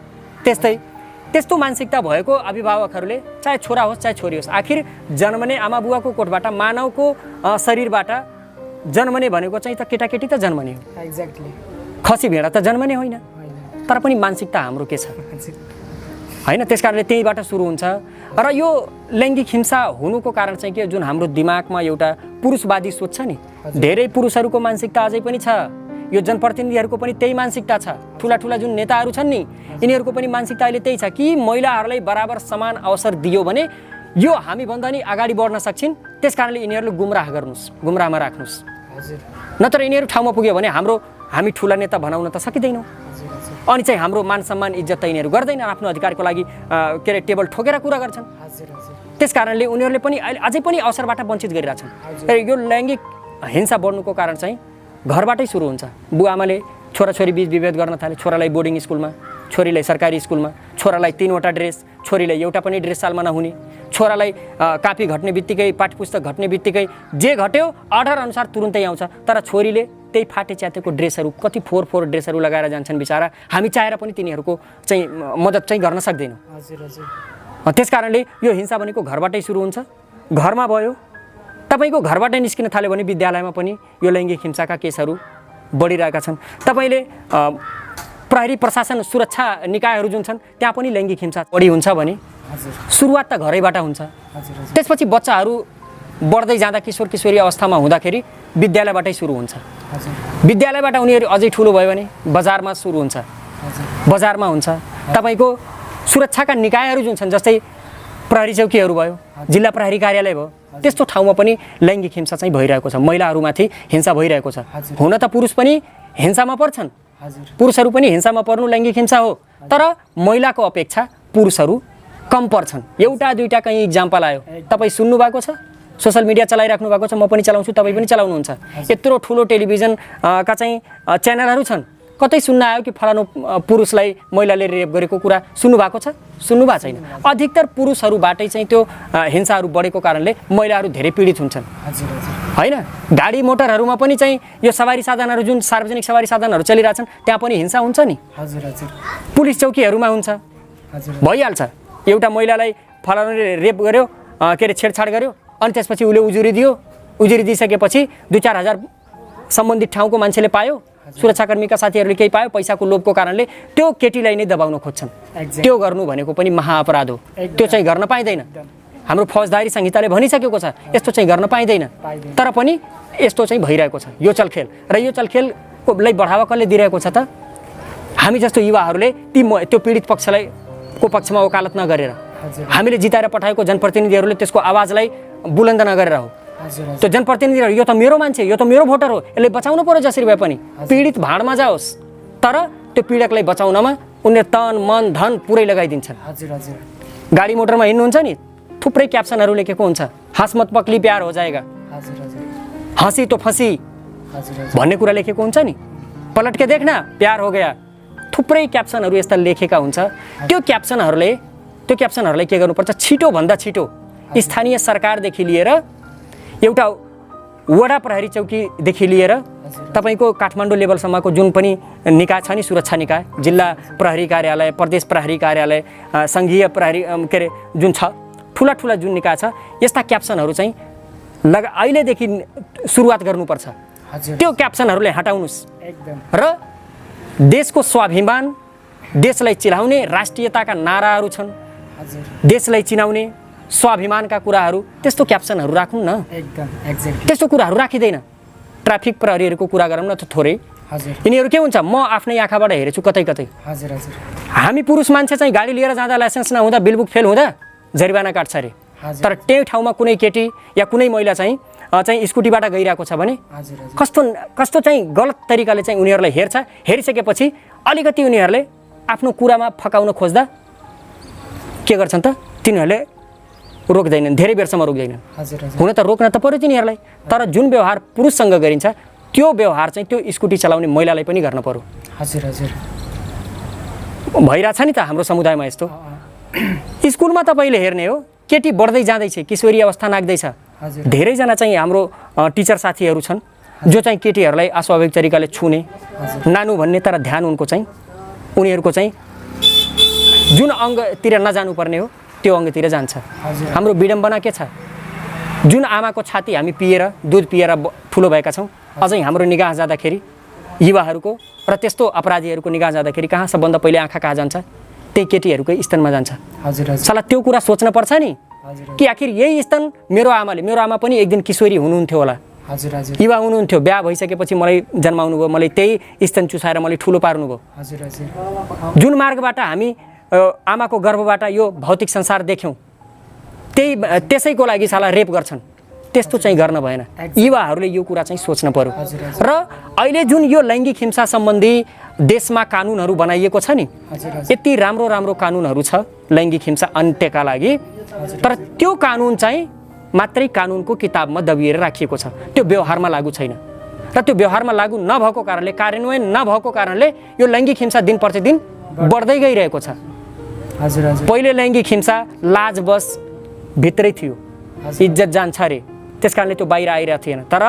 त्यस्तो मानसिकता भएको अभिभावकहरूले चाहे छोरा होस् चाहे छोरी होस्, आखिर जन्मने आमा बुवाको कोखबाट मानवको शरीरबाट जन्मने भनेको चाहिँ त केटाकेटी त जन्मने हो। एक्ज्याक्टली। खसी भेडा त जन्मने होइन। तर पनि मानसिकता हाम्रो के छ होइन, त्यस कारणले त्यहीबाट सुरु हुन्छ। र यो लैङ्गिक हिंसा हुनुको कारण चाहिँ के, जुन हाम्रो दिमागमा एउटा पुरुषवादी सोच छ नि, धेरै पुरुषहरूको मानसिकता अझै पनि छ। यो जनप्रतिनिधिहरूको पनि त्यही मानसिकता छ। ठुला जुन नेताहरू छन् नि यिनीहरूको पनि मानसिकता अहिले त्यही छ कि महिलाहरूलाई बराबर समान अवसर दियो भने यो हामी भन्दा नि अगाडि बढ्न सक्छन्। त्यस कारणले यिनीहरूले गुमराहमा राख्नुहोस्। नत्र यिनीहरू ठाउँमा पुग्यो भने हामी ठुला नेता बनाउन त सकिँदैनौँ। अनि चाहिँ हाम्रो मान सम्मान इज्जत त यिनीहरू गर्दैन, आफ्नो अधिकारको लागि के अरे टेबल ठोकेर कुरा गर्छन्। त्यस कारणले उनीहरूले पनि अहिले अझै पनि अवसरबाट वञ्चित गरिरहेछन्। यो लैङ्गिक हिंसा बढ्नुको कारण चाहिँ घरबाटै सुरु हुन्छ। बुवाआमाले छोराछोरी बीच विभेद गर्न थाले। छोरालाई बोर्डिङ स्कुलमा, छोरीलाई सरकारी स्कुलमा, छोरालाई 3वटा ड्रेस, छोरीलाई एउटा पनि ड्रेस सालमा नहुने, छोरालाई कापी घट्ने बित्तिकै पाठ्यपुस्तक घट्ने बित्तिकै जे घट्यो अर्डर अनुसार तुरुन्तै आउँछ, तर छोरीले त्यही फाटे च्यातेको ड्रेसहरू कति फोहोर ड्रेसहरू लगाएर जान्छन् बिचारा। हामी चाहेर पनि तिनीहरूको चाहिँ मद्दत चाहिँ गर्न सक्दैनौँ। हजुर हजुर। त्यस कारणले यो हिंसा भनेको घरबाटै सुरु हुन्छ। घरमा भयो, तपाईँको घरबाटै निस्किन थाल्यो भने विद्यालयमा पनि यो लैङ्गिक हिंसाका केसहरू बढिरहेका छन्। तपाईँले प्रहरी प्रशासन सुरक्षा निकायहरू जुन छन् त्यहाँ पनि लैङ्गिक हिंसा बढी हुन्छ भने सुरुवात त घरैबाट हुन्छ। त्यसपछि बच्चाहरू बढ्दै जाँदा किशोर किशोरी अवस्थामा हुँदाखेरि विद्यालयबाटै सुरु हुन्छ। विद्यालयबाट उनीहरू अझै ठुलो भयो भने बजारमा सुरु हुन्छ, बजारमा हुन्छ। तपाईँको सुरक्षाका निकायहरू जुन छन् जस्तै प्रहरी चौकीहरू भयो, जिल्ला प्रहरी कार्यालय भयो, त्यस्तो ठाउँमा पनि लैङ्गिक हिंसा चाहिँ भइरहेको छ, महिलाहरूमाथि हिंसा भइरहेको छ। हुन त पुरुष पनि हिंसामा पर्छन्, पुरुषहरू पनि हिंसामा पर्नु लैङ्गिक हिंसा हो, तर महिलाको अपेक्षा पुरुषहरू कम पर्छन्। एउटा दुईवटा कहीँ इक्जाम्पल आयो, तपाईँ सुन्नुभएको छ, सोसल मिडिया चलाइराख्नु भएको छ, म पनि चलाउँछु, तपाईँ पनि चलाउनुहुन्छ। यत्रो ठुलो टेलिभिजनका चाहिँ च्यानलहरू छन्, कतै सुन्न आयो कि फलानु पुरुषलाई महिलाले रेप गरेको कुरा सुन्नुभएको छ? सुन्नुभएको छैन। अधिकतर पुरुषहरूबाटै चाहिँ त्यो हिंसाहरू बढेको कारणले महिलाहरू धेरै पीडित हुन्छन् होइन। गाडी मोटरहरूमा पनि चाहिँ यो सवारी साधनहरू जुन सार्वजनिक सवारी साधनहरू चलिरहेछन् त्यहाँ पनि हिंसा हुन्छ नि। पुलिस चौकीहरूमा हुन्छ, भइहाल्छ। एउटा महिलालाई फलानुले रेप गर्यो, के अरे छेडछाड गर्यो, अनि त्यसपछि उसले उजुरी दियो, उजुरी दिइसकेपछि 2-4 हजार सम्बन्धित ठाउँको मान्छेले पायो, सुरक्षाकर्मीका साथीहरूले केही पायो, पैसाको लोभको कारणले त्यो केटीलाई नै दबाउन खोज्छन्। त्यो गर्नु भनेको पनि महाअपराध हो, त्यो चाहिँ गर्न पाइँदैन। हाम्रो फौजदारी संहिताले भनिसकेको छ यस्तो चाहिँ गर्न पाइँदैन, तर पनि यस्तो चाहिँ भइरहेको छ यो चलखेल। र यो चलखेललाई बढावा कसले दिइरहेको छ त? हामी जस्तो युवाहरूले त्यो पीडित पक्षलाई को पक्षमा वकालत नगरेर, हामीले जिताएर पठाएको जनप्रतिनिधिहरूले त्यसको आवाजलाई बुलन्द नगरेर हो। त्यो जनप्रतिनिधिहरू यो त मेरो मान्छे, यो त मेरो भोटर हो, यसले बचाउनु पर्यो जसरी भए पनि, पीडित भाडमा जाओस्, तर त्यो पीडकलाई बचाउनमा उनीहरू तन मन धन पुरै लगाइदिन्छन्। गाडी मोटरमा हिँड्नुहुन्छ नि, थुप्रै क्याप्सनहरू लेखेको हुन्छ, हँस मत पक्ली प्यार हो जाएगा, हँसी तो फँसी भन्ने कुरा लेखेको हुन्छ नि, पलट के देखना प्यार हो गया, थुप्रै क्याप्सनहरू यस्ता लेखेका हुन्छ। त्यो क्याप्सनहरूलाई के गर्नुपर्छ? छिटोभन्दा छिटो स्थानीय सरकारदेखि लिएर एउटा वडा प्रहरी चौकीदेखि लिएर तपाईँको काठमाडौँ लेभलसम्मको जुन पनि निकाय छ नि, सुरक्षा निकाय, जिल्ला प्रहरी कार्यालय, प्रदेश प्रहरी कार्यालय, सङ्घीय प्रहरी के अरे जुन छ, ठुला ठुला जुन निकाय छ, यस्ता क्याप्सनहरू चाहिँ अहिलेदेखि सुरुवात गर्नुपर्छ। त्यो क्याप्सनहरूले हटाउनुहोस् र देशको स्वाभिमान, देशलाई चिनाउने राष्ट्रियताका नाराहरू छन्, देशलाई चिनाउने स्वाभिमानका कुराहरू, त्यस्तो क्याप्सनहरू राख्नु न। त्यस्तो कुराहरू राखिँदैन। ट्राफिक प्रहरीहरूको कुरा गरौँ न त थोरै, यिनीहरू के हुन्छ, म आफ्नै आँखाबाट हेरेछु कतै कतै। हामी पुरुष मान्छे चाहिँ गाडी लिएर जाँदा लाइसेन्स नहुँदा, बिलबुक फेल हुँदा जरिवाना काट्छ अरे, तर त्यही ठाउँमा कुनै केटी या कुनै महिला चाहिँ स्कुटीबाट गइरहेको छ भने कस्तो चाहिँ गलत तरिकाले चाहिँ उनीहरूलाई हेर्छ। हेरिसकेपछि अलिकति उनीहरूले आफ्नो कुरामा फकाउन खोज्दा के गर्छन् त, तिनीहरूले रोक्दैनन्, धेरै बेरसम्म रोक्दैनन्। हुन त रोक्न त पर्यो तिनीहरूलाई, तर जुन व्यवहार पुरुषसँग गरिन्छ त्यो व्यवहार चाहिँ त्यो स्कुटी चलाउने महिलालाई पनि गर्न पर्यो। भइरहेछ नि त हाम्रो समुदायमा यस्तो। स्कुलमा तपाईँले हेर्ने हो, केटी बढ्दै जाँदैछ, किशोरी अवस्था नाग्दैछ, धेरैजना चाहिँ हाम्रो टिचर साथीहरू छन् जो चाहिँ केटीहरूलाई अस्वाभाविक तरिकाले छुने, नानु भन्ने, तर ध्यान उनको चाहिँ उनीहरूको चाहिँ जुन अङ्गतिर नजानुपर्ने हो त्यो अङ्गतिर जान्छ। हाम्रो विडम्बना के छ, जुन आमाको छाती हामी पिएर, दुध पिएर ठुलो भएका छौँ, अझै हाम्रो निगाह जाँदाखेरि युवाहरूको र त्यस्तो अपराधीहरूको निगाह जाँदाखेरि कहाँ सबभन्दा पहिले आँखा कहाँ जान्छ? त्यही केटीहरूकै स्तनमा जान्छ। साला त्यो कुरा सोच्न पर्छ नि कि आखिर यही स्तन मेरो आमा पनि एक दिन किशोरी हुनुहुन्थ्यो होला, युवा हुनुहुन्थ्यो, बिहा भइसकेपछि मलाई जन्माउनु भयो, मलाई त्यही स्तन चुसाएर मलाई ठुलो पार्नु भयो। जुन मार्गबाट हामी आमाको गर्भबाट यो भौतिक संसार देख्यौँ, त्यसैको लागि साला रेप गर्छन्। त्यस्तो चाहिँ गर्न भएन। युवाहरूले यो कुरा चाहिँ सोच्न पर्यो। र अहिले जुन यो लैङ्गिक हिंसा सम्बन्धी देशमा कानुनहरू बनाइएको छ नि, यति राम्रो राम्रो कानुनहरू छ लैङ्गिक हिंसा अन्त्यका लागि, तर त्यो कानुन चाहिँ मात्रै कानुनको किताबमा दबिएर राखिएको छ, त्यो व्यवहारमा लागू छैन। र त्यो व्यवहारमा लागू नभएको कारणले, कार्यान्वयन नभएको कारणले यो लैङ्गिक हिंसा दिन प्रतिदिन बढ्दै गइरहेको छ। पहिले लैङ्गिक हिंसा लाज बस भित्रै थियो, इज्जत जान्छ अरे, त्यस कारणले त्यो बाहिर आइरहेको थिएन। तर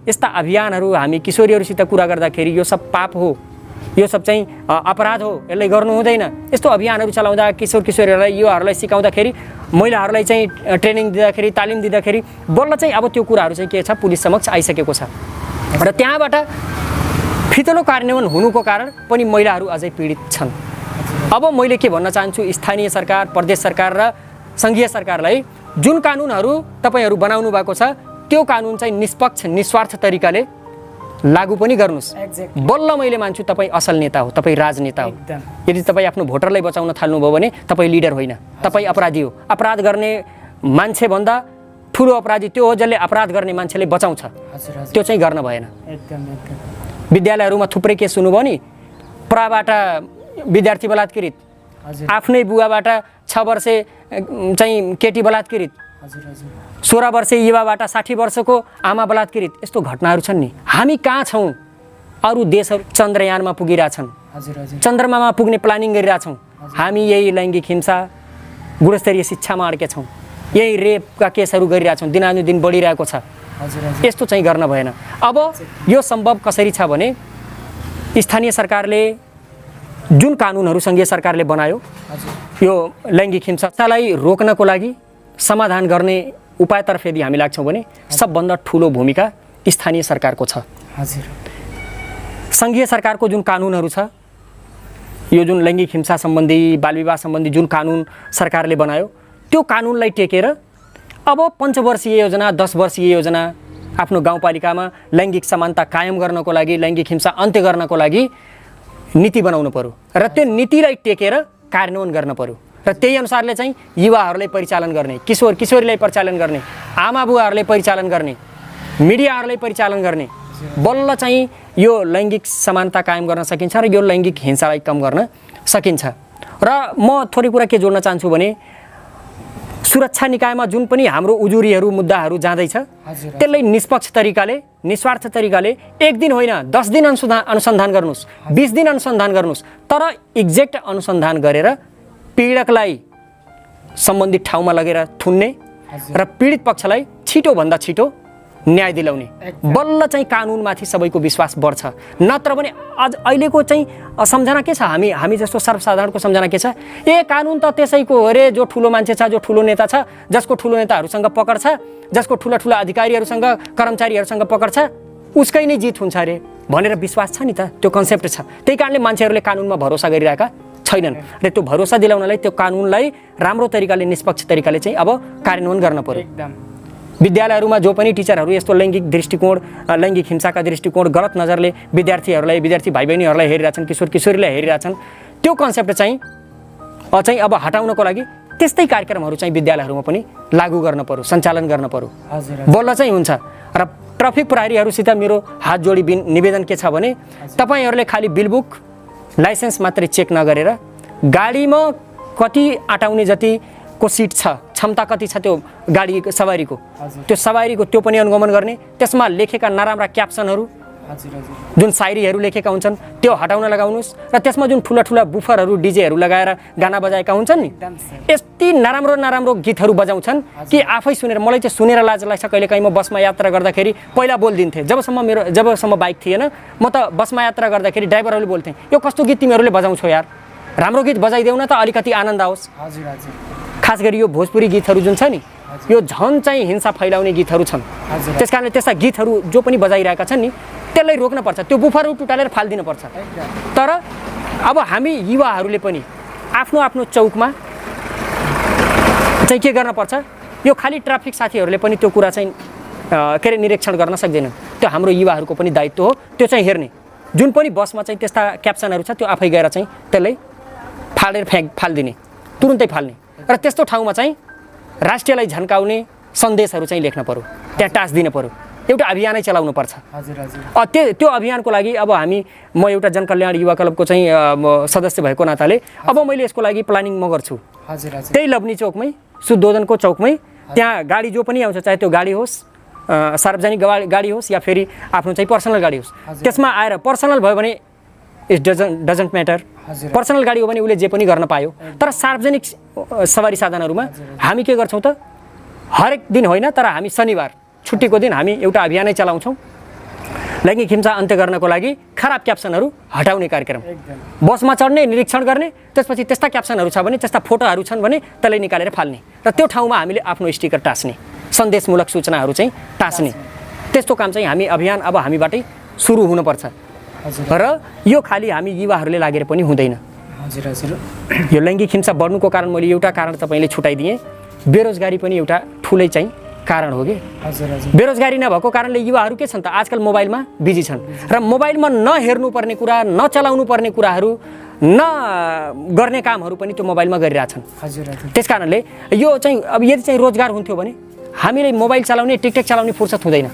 यस्ता अभियानहरू हामी किशोरीहरूसित कुरा गर्दाखेरि यो सब पाप हो, यो सब चाहिँ अपराध हो, यसलाई गर्नु हुँदैन, यस्तो अभियानहरू चलाउँदा किशोरीहरूलाई युवाहरूलाई सिकाउँदाखेरि महिलाहरूलाई चाहिँ ट्रेनिङ दिँदाखेरि तालिम दिँदाखेरि बल्ल चाहिँ अब त्यो कुराहरू चाहिँ के छ पुलिस समक्ष आइसकेको छ र त्यहाँबाट फितलो कार्यान्वयन हुनुको कारण पनि महिलाहरू अझै पीडित छन्। अब मैले के भन्न चाहन्छु, स्थानीय सरकार, प्रदेश सरकार र सङ्घीय सरकारलाई जुन कानुनहरू तपाईँहरू बनाउनु भएको छ त्यो कानुन चाहिँ निष्पक्ष निस्वार्थ तरिकाले लागू पनि गर्नुहोस्। बल्ल मैले मान्छु तपाईँ असल नेता हो, तपाईँ राजनेता हो। यदि तपाईँ आफ्नो भोटरलाई बचाउन थाल्नुभयो भने तपाईँ लिडर होइन, तपाईँ अपराधी हो। अपराध गर्ने मान्छेभन्दा ठुलो अपराधी त्यो हो जसले अपराध गर्ने मान्छेले बचाउँछ, त्यो चाहिँ गर्न भएन। विद्यालयहरूमा थुप्रै केस सुन्नुभयो नि, प्राबाट विद्यार्थी बलात्कृत, आफ्नै बुवाबाट 6 वर्षे चाहिँ केटी बलात्कृत, 16 वर्षे युवाबाट 60 वर्षको आमा बलात्कृत, यस्तो घटनाहरू छन् नि। हामी कहाँ छौँ? अरू देशहरू चन्द्रयानमा पुगिरहेछन्, चन्द्रमामा पुग्ने प्लानिङ गरिरहेछौँ। हामी यही लैङ्गिक हिंसा, गुणस्तरीय शिक्षामा अड्केछौँ, यही रेपका केसहरू गरिरहेछौँ, दिनानुदिन बढिरहेको छ। यस्तो चाहिँ गर्न भएन। अब यो सम्भव कसरी छ भने स्थानीय सरकारले जुन कानुनहरू सङ्घीय सरकारले बनायो यो लैङ्गिक हिंसालाई रोक्नको लागि समाधान गर्ने उपायतर्फ यदि हामी लाग्छौँ भने सबभन्दा ठुलो भूमिका स्थानीय सरकारको छ। सङ्घीय सरकारको जुन कानुनहरू छ, यो जुन लैङ्गिक हिंसा सम्बन्धी, बालविवाह सम्बन्धी जुन कानुन सरकारले बनायो त्यो कानुनलाई टेकेर अब 5 वर्षीय योजना, 10 वर्षीय योजना आफ्नो गाउँपालिकामा लैङ्गिक समानता कायम गर्नको लागि, लैङ्गिक हिंसा अन्त्य गर्नको लागि नीति बनाउनु पर्यो र त्यो नीतिलाई टेकेर कार्यान्वयन गर्न पर्यो र त्यही अनुसारले चाहिँ युवाहरूलाई परिचालन गर्ने, किशोरीलाई परिचालन गर्ने, आमा बुवाहरूले परिचालन गर्ने, मिडियाहरूलाई परिचालन गर्ने, बल्ल चाहिँ यो लैङ्गिक समानता कायम गर्न सकिन्छ र यो लैङ्गिक हिंसालाई कम गर्न सकिन्छ। र म थोरै कुरा के जोड्न चाहन्छु भने सुरक्षा निकायमा जुन पनि हाम्रो उजुरीहरू मुद्दाहरू जाँदैछ त्यसलाई निष्पक्ष तरिकाले, निस्वार्थ तरिकाले 1 दिन होइन 10 दिन अनुसन्धान गर्नुहोस्, 20 दिन अनुसन्धान गर्नुहोस्, तर एक्ज्याक्ट अनुसन्धान गरेर पीडकलाई सम्बन्धित ठाउँमा लगेर थुन्ने र पीडित पक्षलाई छिटोभन्दा छिटो न्याय दिलाउने, बल्ल चाहिँ कानुनमाथि सबैको विश्वास बढ्छ। नत्र भने आज अहिलेको चाहिँ सम्झना के छ, हामी जस्तो सर्वसाधारणको सम्झना के छ, कानुन त त्यसैको हो रे, जो ठुलो मान्छे छ, जो ठुलो नेता छ, जसको ठुलो नेताहरूसँग पकड छ, जसको ठुला अधिकारीहरूसँग, कर्मचारीहरूसँग पकड छ, उसकै नै जित हुन्छ अरे भनेर विश्वास छ नि त, त्यो कन्सेप्ट छ। त्यही कारणले मान्छेहरूले कानुनमा भरोसा गरिरहेका छैनन् र त्यो भरोसा दिलाउनलाई त्यो कानुनलाई राम्रो तरिकाले, निष्पक्ष तरिकाले चाहिँ अब कार्यान्वयन गर्न पर्यो। विद्यालयहरूमा जो पनि टिचरहरू यस्तो लैङ्गिक दृष्टिकोण, लैङ्गिक हिंसाका दृष्टिकोण गलत नजरले विद्यार्थी भाइ बहिनीहरूलाई हेरिरहेछन्, किशोरीलाई हेरिरहेछन्, त्यो कन्सेप्ट चाहिँ अब हटाउनको लागि त्यस्तै कार्यक्रमहरू चाहिँ विद्यालयहरूमा पनि लागू गर्न पर्यो, सञ्चालन गर्न पर्यो, बल्ल चाहिँ हुन्छ। र ट्राफिक प्रहरीहरूसित मेरो हात जोडी निवेदन के छ भने तपाईँहरूले खालि बिलबुक, लाइसेन्स मात्रै चेक नगरेर गाडीमा कति अटाउने जतिको सिट छ, क्षमता कति छ त्यो गाडी सवारीको, त्यो सवारीको त्यो पनि अनुगमन गर्ने, त्यसमा लेखेका नराम्रा क्याप्सनहरू जुन सायरीहरू लेखेका हुन्छन् त्यो हटाउन लगाउनुहोस् र त्यसमा जुन ठुला बुफरहरू, डिजेहरू लगाएर गाना बजाएका हुन्छन् नि, यति नराम्रो गीतहरू बजाउँछन् कि आफै सुनेर, मलाई चाहिँ सुनेर लाज लाग्छ। कहिलेकाहीँ म बसमा यात्रा गर्दाखेरि पहिला बोलिदिन्थेँ, जबसम्म बाइक थिएन म त बसमा यात्रा गर्दाखेरि ड्राइभरहरूले बोल्थेँ, यो कस्तो गीत तिमीहरूले बजाउँछौ यार, राम्रो गीत बजाइदेऊ न त, अलिकति आनन्द आओस्। खास गरी यो भोजपुरी गीतहरू जुन छ नि, यो झन् चाहिँ हिंसा फैलाउने गीतहरू छन्। त्यस कारणले त्यस्ता गीतहरू जो पनि बजाइरहेका छन् नि त्यसलाई रोक्नुपर्छ, त्यो बुफरहरू टुटालेर फालिदिनुपर्छ। तर अब हामी युवाहरूले पनि आफ्नो चौकमा चाहिँ के गर्नुपर्छ, यो खालि ट्राफिक साथीहरूले पनि त्यो कुरा चाहिँ के अरे निरीक्षण गर्न सक्दैनन्, त्यो हाम्रो युवाहरूको पनि दायित्व हो त्यो चाहिँ हेर्ने। जुन पनि बसमा चाहिँ त्यस्ता क्याप्सनहरू छ त्यो आफै गएर चाहिँ त्यसलाई फालिदिने, तुरुन्तै फाल्ने र त्यस्तो ठाउँमा चाहिँ राष्ट्रियलाई झन्काउने सन्देशहरू चाहिँ लेख्न पर्यो, त्यहाँ टाँस दिन पर्यो, एउटा अभियानै चलाउनु पर्छ। त्यो अभियानको लागि अब म एउटा जनकल्याण युवा क्लबको चाहिँ सदस्य भएको नाताले अब मैले यसको लागि प्लानिङ म गर्छु। त्यही लब्नी चौकमै, शुद्धोदनको चौकमै, त्यहाँ गाडी जो पनि आउँछ, चाहे त्यो गाडी होस्, सार्वजनिक गाडी होस् या फेरि आफ्नो चाहिँ पर्सनल गाडी होस्, त्यसमा आएर पर्सनल भयो भने इट डजन्ट म्याटर, पर्सनल गाडी हो भने उसले जे पनि गर्न पायो। तर सार्वजनिक सवारी साधनहरूमा हामी के गर्छौँ त, हरेक दिन होइन तर हामी शनिबार छुट्टीको दिन हामी एउटा अभियानै चलाउँछौँ लैङ्गिक हिंसा अन्त्य गर्नको लागि खराब क्याप्सनहरू हटाउने कार्यक्रम। बसमा चढ्ने निरीक्षण गर्ने त्यसपछि त्यस्ता क्याप्सनहरू छ भने त्यस्ता फोटोहरू छन् भने त्यसलाई निकालेर फाल्ने र त्यो ठाउँमा हामीले आफ्नो स्टिकर टाँस्ने सन्देशमूलक सूचनाहरू चाहिँ टाँस्ने त्यस्तो काम चाहिँ हामी अभियान अब हामीबाटै सुरु हुनुपर्छ र यो खालि हामी युवाहरूले लागेर पनि हुँदैन। यो लैङ्गिक हिंसा बढ्नुको कारण मैले एउटा कारण तपाईँले छुटाइदिएँ, बेरोजगारी पनि एउटा ठुलै चाहिँ कारण हो कि। बेरोजगारी नभएको कारणले युवाहरू के छन् त आजकल मोबाइलमा बिजी छन् र मोबाइलमा नहेर्नुपर्ने कुरा नचलाउनु पर्ने कुराहरू नगर्ने कामहरू पनि त्यो मोबाइलमा गरिरहेछन्। त्यस कारणले यो चाहिँ अब यदि चाहिँ रोजगार हुन्थ्यो भने हामीले मोबाइल चलाउने टिकटक चलाउने फुर्सद हुँदैन।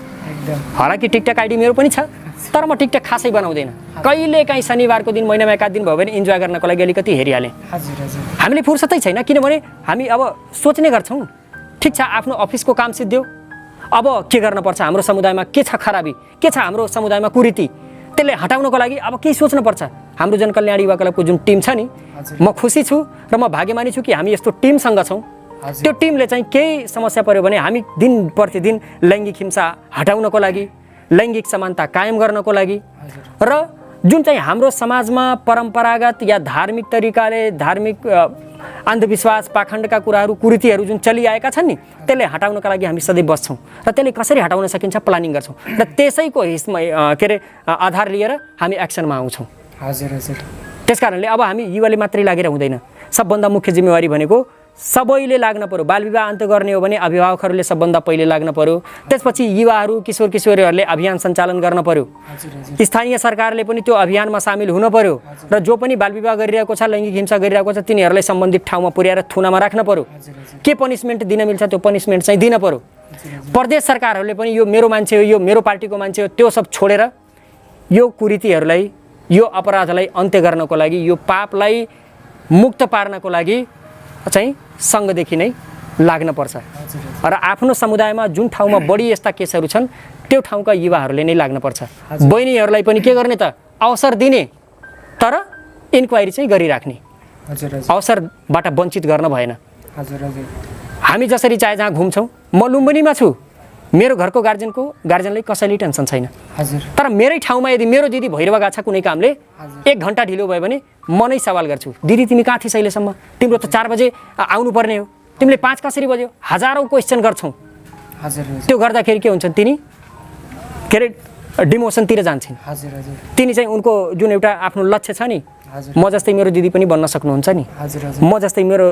हालाकि टिकटक आइडी मेरो पनि छ तर म टिकटक खासै बनाउँदैन, कहिले काहीँ शनिबारको दिन महिनामा एकाध दिन भयो भने इन्जोय गर्नको लागि अलिकति हेरिहालेँ। हामीले फुर्सदै छैन किनभने हामी अब सोच्ने गर्छौँ ठिक छ आफ्नो अफिसको काम सिद्धियो अब के गर्नुपर्छ, हाम्रो समुदायमा के छ खराबी, के छ हाम्रो समुदायमा कुरीति, त्यसले हटाउनको लागि अब केही सोच्नुपर्छ। हाम्रो जनकल्याण युवा क्लबको जुन टिम छ नि म खुसी छु र म भाग्यमानी छु कि हामी यस्तो टिमसँग छौँ। त्यो टिमले चाहिँ केही समस्या पर्यो भने हामी दिन प्रतिदिन लैङ्गिक हिंसा हटाउनको लागि लैङ्गिक समानता कायम गर्नको लागि र जुन चाहिँ हाम्रो समाजमा परम्परागत या धार्मिक तरिकाले धार्मिक अन्धविश्वास पाखण्डका कुराहरू कुरीतिहरू जुन चलिआएका छन् नि त्यसले हटाउनका लागि हामी सधैँ बस्छौँ र त्यसले कसरी हटाउन सकिन्छ प्लानिङ गर्छौँ र त्यसैको के अरे आधार लिएर हामी एक्सनमा आउँछौँ। त्यस कारणले अब हामी युवाले मात्रै लागेर हुँदैन, सबभन्दा मुख्य जिम्मेवारी भनेको सबैले लाग्न पर्यो। बालविवाह अन्त्य गर्ने हो भने अभिभावकहरूले सबभन्दा पहिले लाग्न पर्यो, त्यसपछि युवाहरू किशोर किशोरीहरूले अभियान सञ्चालन गर्न पर्यो, स्थानीय सरकारले पनि त्यो अभियानमा सामेल हुन पर्यो र जो पनि बालविवाह गरिरहेको छ लैङ्गिक हिंसा गरिरहेको छ तिनीहरूलाई सम्बन्धित ठाउँमा पुर्याएर थुनामा राख्न पर्यो, के पनिसमेन्ट दिन मिल्छ त्यो पनिसमेन्ट चाहिँ दिन पर्यो। प्रदेश सरकारहरूले पनि यो मेरो मान्छे हो यो मेरो पार्टीको मान्छे हो त्यो सब छोडेर यो कुरीतिहरूलाई यो अपराधलाई अन्त्य गर्नको लागि यो पापलाई मुक्त पार्नको लागि चाहिँ सँगदेखि नै लाग्न पर्छ र आफ्नो समुदायमा जुन ठाउँमा बढी यस्ता केसहरू छन् त्यो ठाउँका युवाहरूले नै लाग्न पर्छ। बहिनीहरूलाई पनि के गर्ने त अवसर दिने तर इन्क्वायरी चाहिँ गरिराख्ने, अवसरबाट वञ्चित गर्न भएन। हामी जसरी चाहे जहाँ घुम्छौँ, म लुम्बिनीमा छु, मेरो घरको गार्जेनलाई कसैले टेन्सन छैन तर मेरै ठाउँमा यदि मेरो दिदी भैरवा गएको छ कुनै कामले 1 घन्टा ढिलो भयो भने म नै सवाल गर्छु, दिदी तिमी कहाँ थियौ अहिलेसम्म, तिम्रो त 4 बजे आउनुपर्ने हो, तिमीले 5 कसरी बज्यो, हजारौँ क्वेसन गर्छौँ। त्यो गर्दाखेरि के हुन्छ तिनी के अरे डिमोसनतिर जान्छन्। तिनी चाहिँ उनको जुन एउटा आफ्नो लक्ष्य छ नि म जस्तै मेरो दिदी पनि बन्न सक्नुहुन्छ नि, म जस्तै मेरो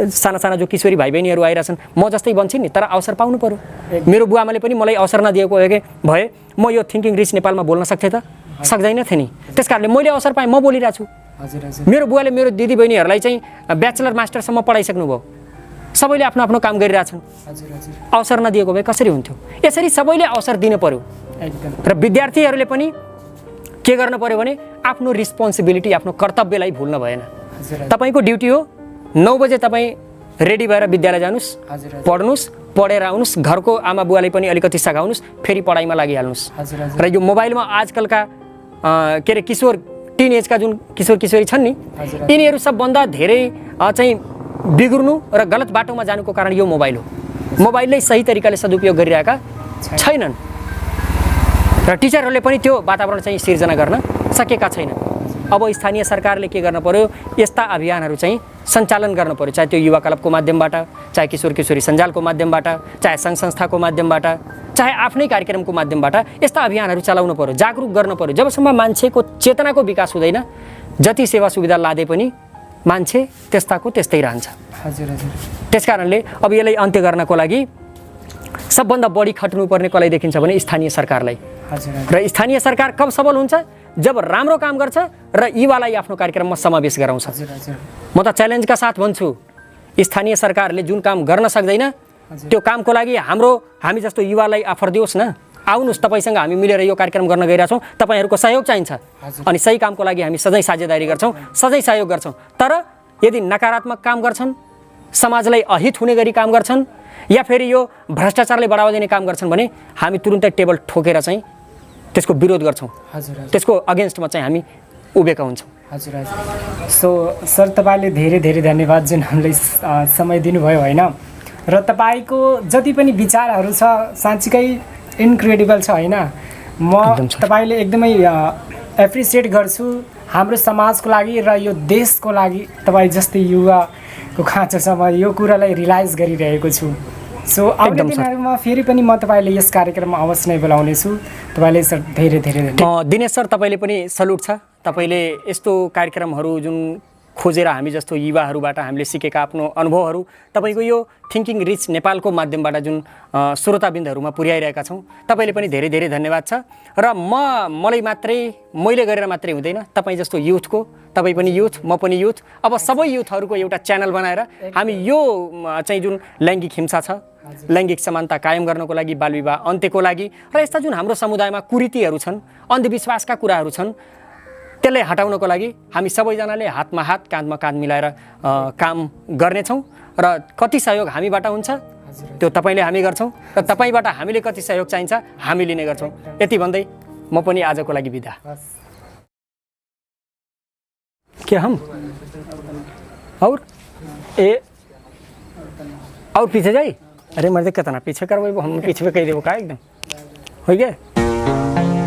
साना साना जो किशोरी भाइ बहिनीहरू आइरहेछन् म जस्तै बन्छन् नि, तर अवसर पाउनु पर्यो। मेरो बुवामाले पनि मलाई अवसर नदिएको भए म यो थिङ्किङ रिच नेपालमा बोल्न सक्थेँ त सक्दैन थिएँ नि। त्यस कारणले मैले अवसर पाएँ म बोलिरहेको छु। मेरो बुवाले मेरो दिदी बहिनीहरूलाई चाहिँ ब्याचलर मास्टरसम्म पढाइसक्नु भयो, सबैले आफ्नो आफ्नो काम गरिरहेछन्, अवसर नदिएको भए कसरी हुन्थ्यो। यसरी सबैले अवसर दिनु पर्यो र विद्यार्थीहरूले पनि के गर्न पर्यो भने आफ्नो रिस्पोन्सिबिलिटी आफ्नो कर्तव्यलाई भुल्न भएन। तपाईँको ड्युटी हो 9 बजे तपाईँ रेडी भएर विद्यालय जानुहोस्, पढ्नुहोस्, पढेर आउनुहोस्, घरको आमा बुवालाई पनि अलिकति सघाउनुहोस्, फेरि पढाइमा लागिहाल्नुहोस्। र यो मोबाइलमा आजकलका के अरे किशोर टिनएजका जुन किशोर किशोरी छन् नि यिनीहरू सबभन्दा धेरै चाहिँ बिग्रुनु र गलत बाटोमा जानुको कारण यो मोबाइल हो। मोबाइलले सही तरिकाले सदुपयोग गरिरहेका छैनन् र टिचरहरूले पनि त्यो वातावरण चाहिँ सिर्जना गर्न सकेका छैनन्। अब स्थानीय सरकारले के गर्न पर्यो, यस्ता अभियानहरू चाहिँ सञ्चालन गर्न पर्यो, चाहे त्यो युवा क्लबको माध्यमबाट, चाहे किशोर किशोरी सञ्जालको माध्यमबाट, चाहे सङ्घ संस्थाको माध्यमबाट, चाहे आफ्नै कार्यक्रमको माध्यमबाट यस्ता अभियानहरू चलाउनु पर्यो, जागरुक गर्न पर्यो। जबसम्म मान्छेको चेतनाको विकास हुँदैन जति सेवा सुविधा लादे पनि मान्छे त्यस्ताको त्यस्तै रहन्छ। त्यसकारणले अब यसलाई अन्त्य गर्नको लागि सबभन्दा बढी खट्नुपर्ने कसलाई देखिन्छ भने स्थानीय सरकारलाई। र स्थानीय सरकार कब सबल हुन्छ जब राम्रो काम गर्छ र युवालाई आफ्नो कार्यक्रममा समावेश गराउँछ। म त च्यालेन्जका साथ भन्छु स्थानीय सरकारले जुन काम गर्न सक्दैन त्यो कामको लागि हामी जस्तो युवालाई अफर दियोस् न, आउनुहोस् तपाईसँग हामी मिलेर यो कार्यक्रम गर्न गइरहेछौँ, तपाईँहरूको सहयोग चाहिन्छ अनि सही कामको लागि हामी सधैँ साझेदारी गर्छौँ, सधैँ सहयोग गर्छौँ। तर यदि नकारात्मक काम गर्छन्, समाजलाई अहित हुने गरी काम गर्छन् या फेरि यो भ्रष्टाचारले बढावा दिने काम गर्छन् भने हामी तुरुन्तै टेबल ठोकेर चाहिँ त्यसको विरोध गर्छौँ, त्यसको अगेन्स्टमा चाहिँ हामी उभिएका हुन्छौँ। सो सर तपाईँले धेरै धेरै धन्यवाद जुन हामीलाई समय दिनुभयो होइन। र तपाईँको जति पनि विचारहरू छ साँच्चीकै इन्क्रेडिबल छ होइन। म एकदम छ। तपाईँले एकदमै एप्रिसिएट गर्छु हाम्रो समाजको लागि र यो देशको लागि। तपाईँ जस्तै युवाको खाँचोसम्म यो कुरालाई रियलाइज गरिरहेको छु। सो आउने एकदम सर। दिनहरूमा फेरि पनि म तपाईँले यस कार्यक्रममा अवश्य नै बोलाउनेछु। तपाईँले सर धेरै धेरै धन्यवाद। दिनेश सर तपाईँले पनि सल्युट छ। तपाईँले यस्तो कार्यक्रमहरू जुन खोजेर हामी जस्तो युवाहरूबाट हामीले सिकेका आफ्नो अनुभवहरू तपाईँको यो थिङ्किङ रिच नेपालको माध्यमबाट जुन श्रोताबिन्दहरूमा पुर्याइरहेका छौँ, तपाईँले पनि धेरै धेरै धन्यवाद छ। र मैले गरेर मात्रै हुँदैन, तपाईँ जस्तो युथको, तपाईँ पनि युथ, म पनि युथ, अब सबै युथहरूको एउटा च्यानल बनाएर हामी यो चाहिँ जुन लैङ्गिक हिंसा छ, लैङ्गिक समानता कायम गर्नको लागि, बालविवाह अन्त्यको लागि र यस्ता जुन हाम्रो समुदायमा कुरीतिहरू छन्, अन्धविश्वासका कुराहरू छन्, त्यसलाई हटाउनको लागि हामी सबैजनाले हातमा हात काँधमा काँध मिलाएर काम गर्नेछौँ। र कति सहयोग हामीबाट हुन्छ त्यो तपाईँले हामी गर्छौँ, र तपाईँबाट हामीले कति सहयोग चाहिन्छ हामी लिने गर्छौँ। यति भन्दै म पनि आजको लागि बिदा। क्या हम और पीछे जाए? अरे मर्द कितना पीछे करवाई, हम पीछे पे कह देव का एकदम हो गया।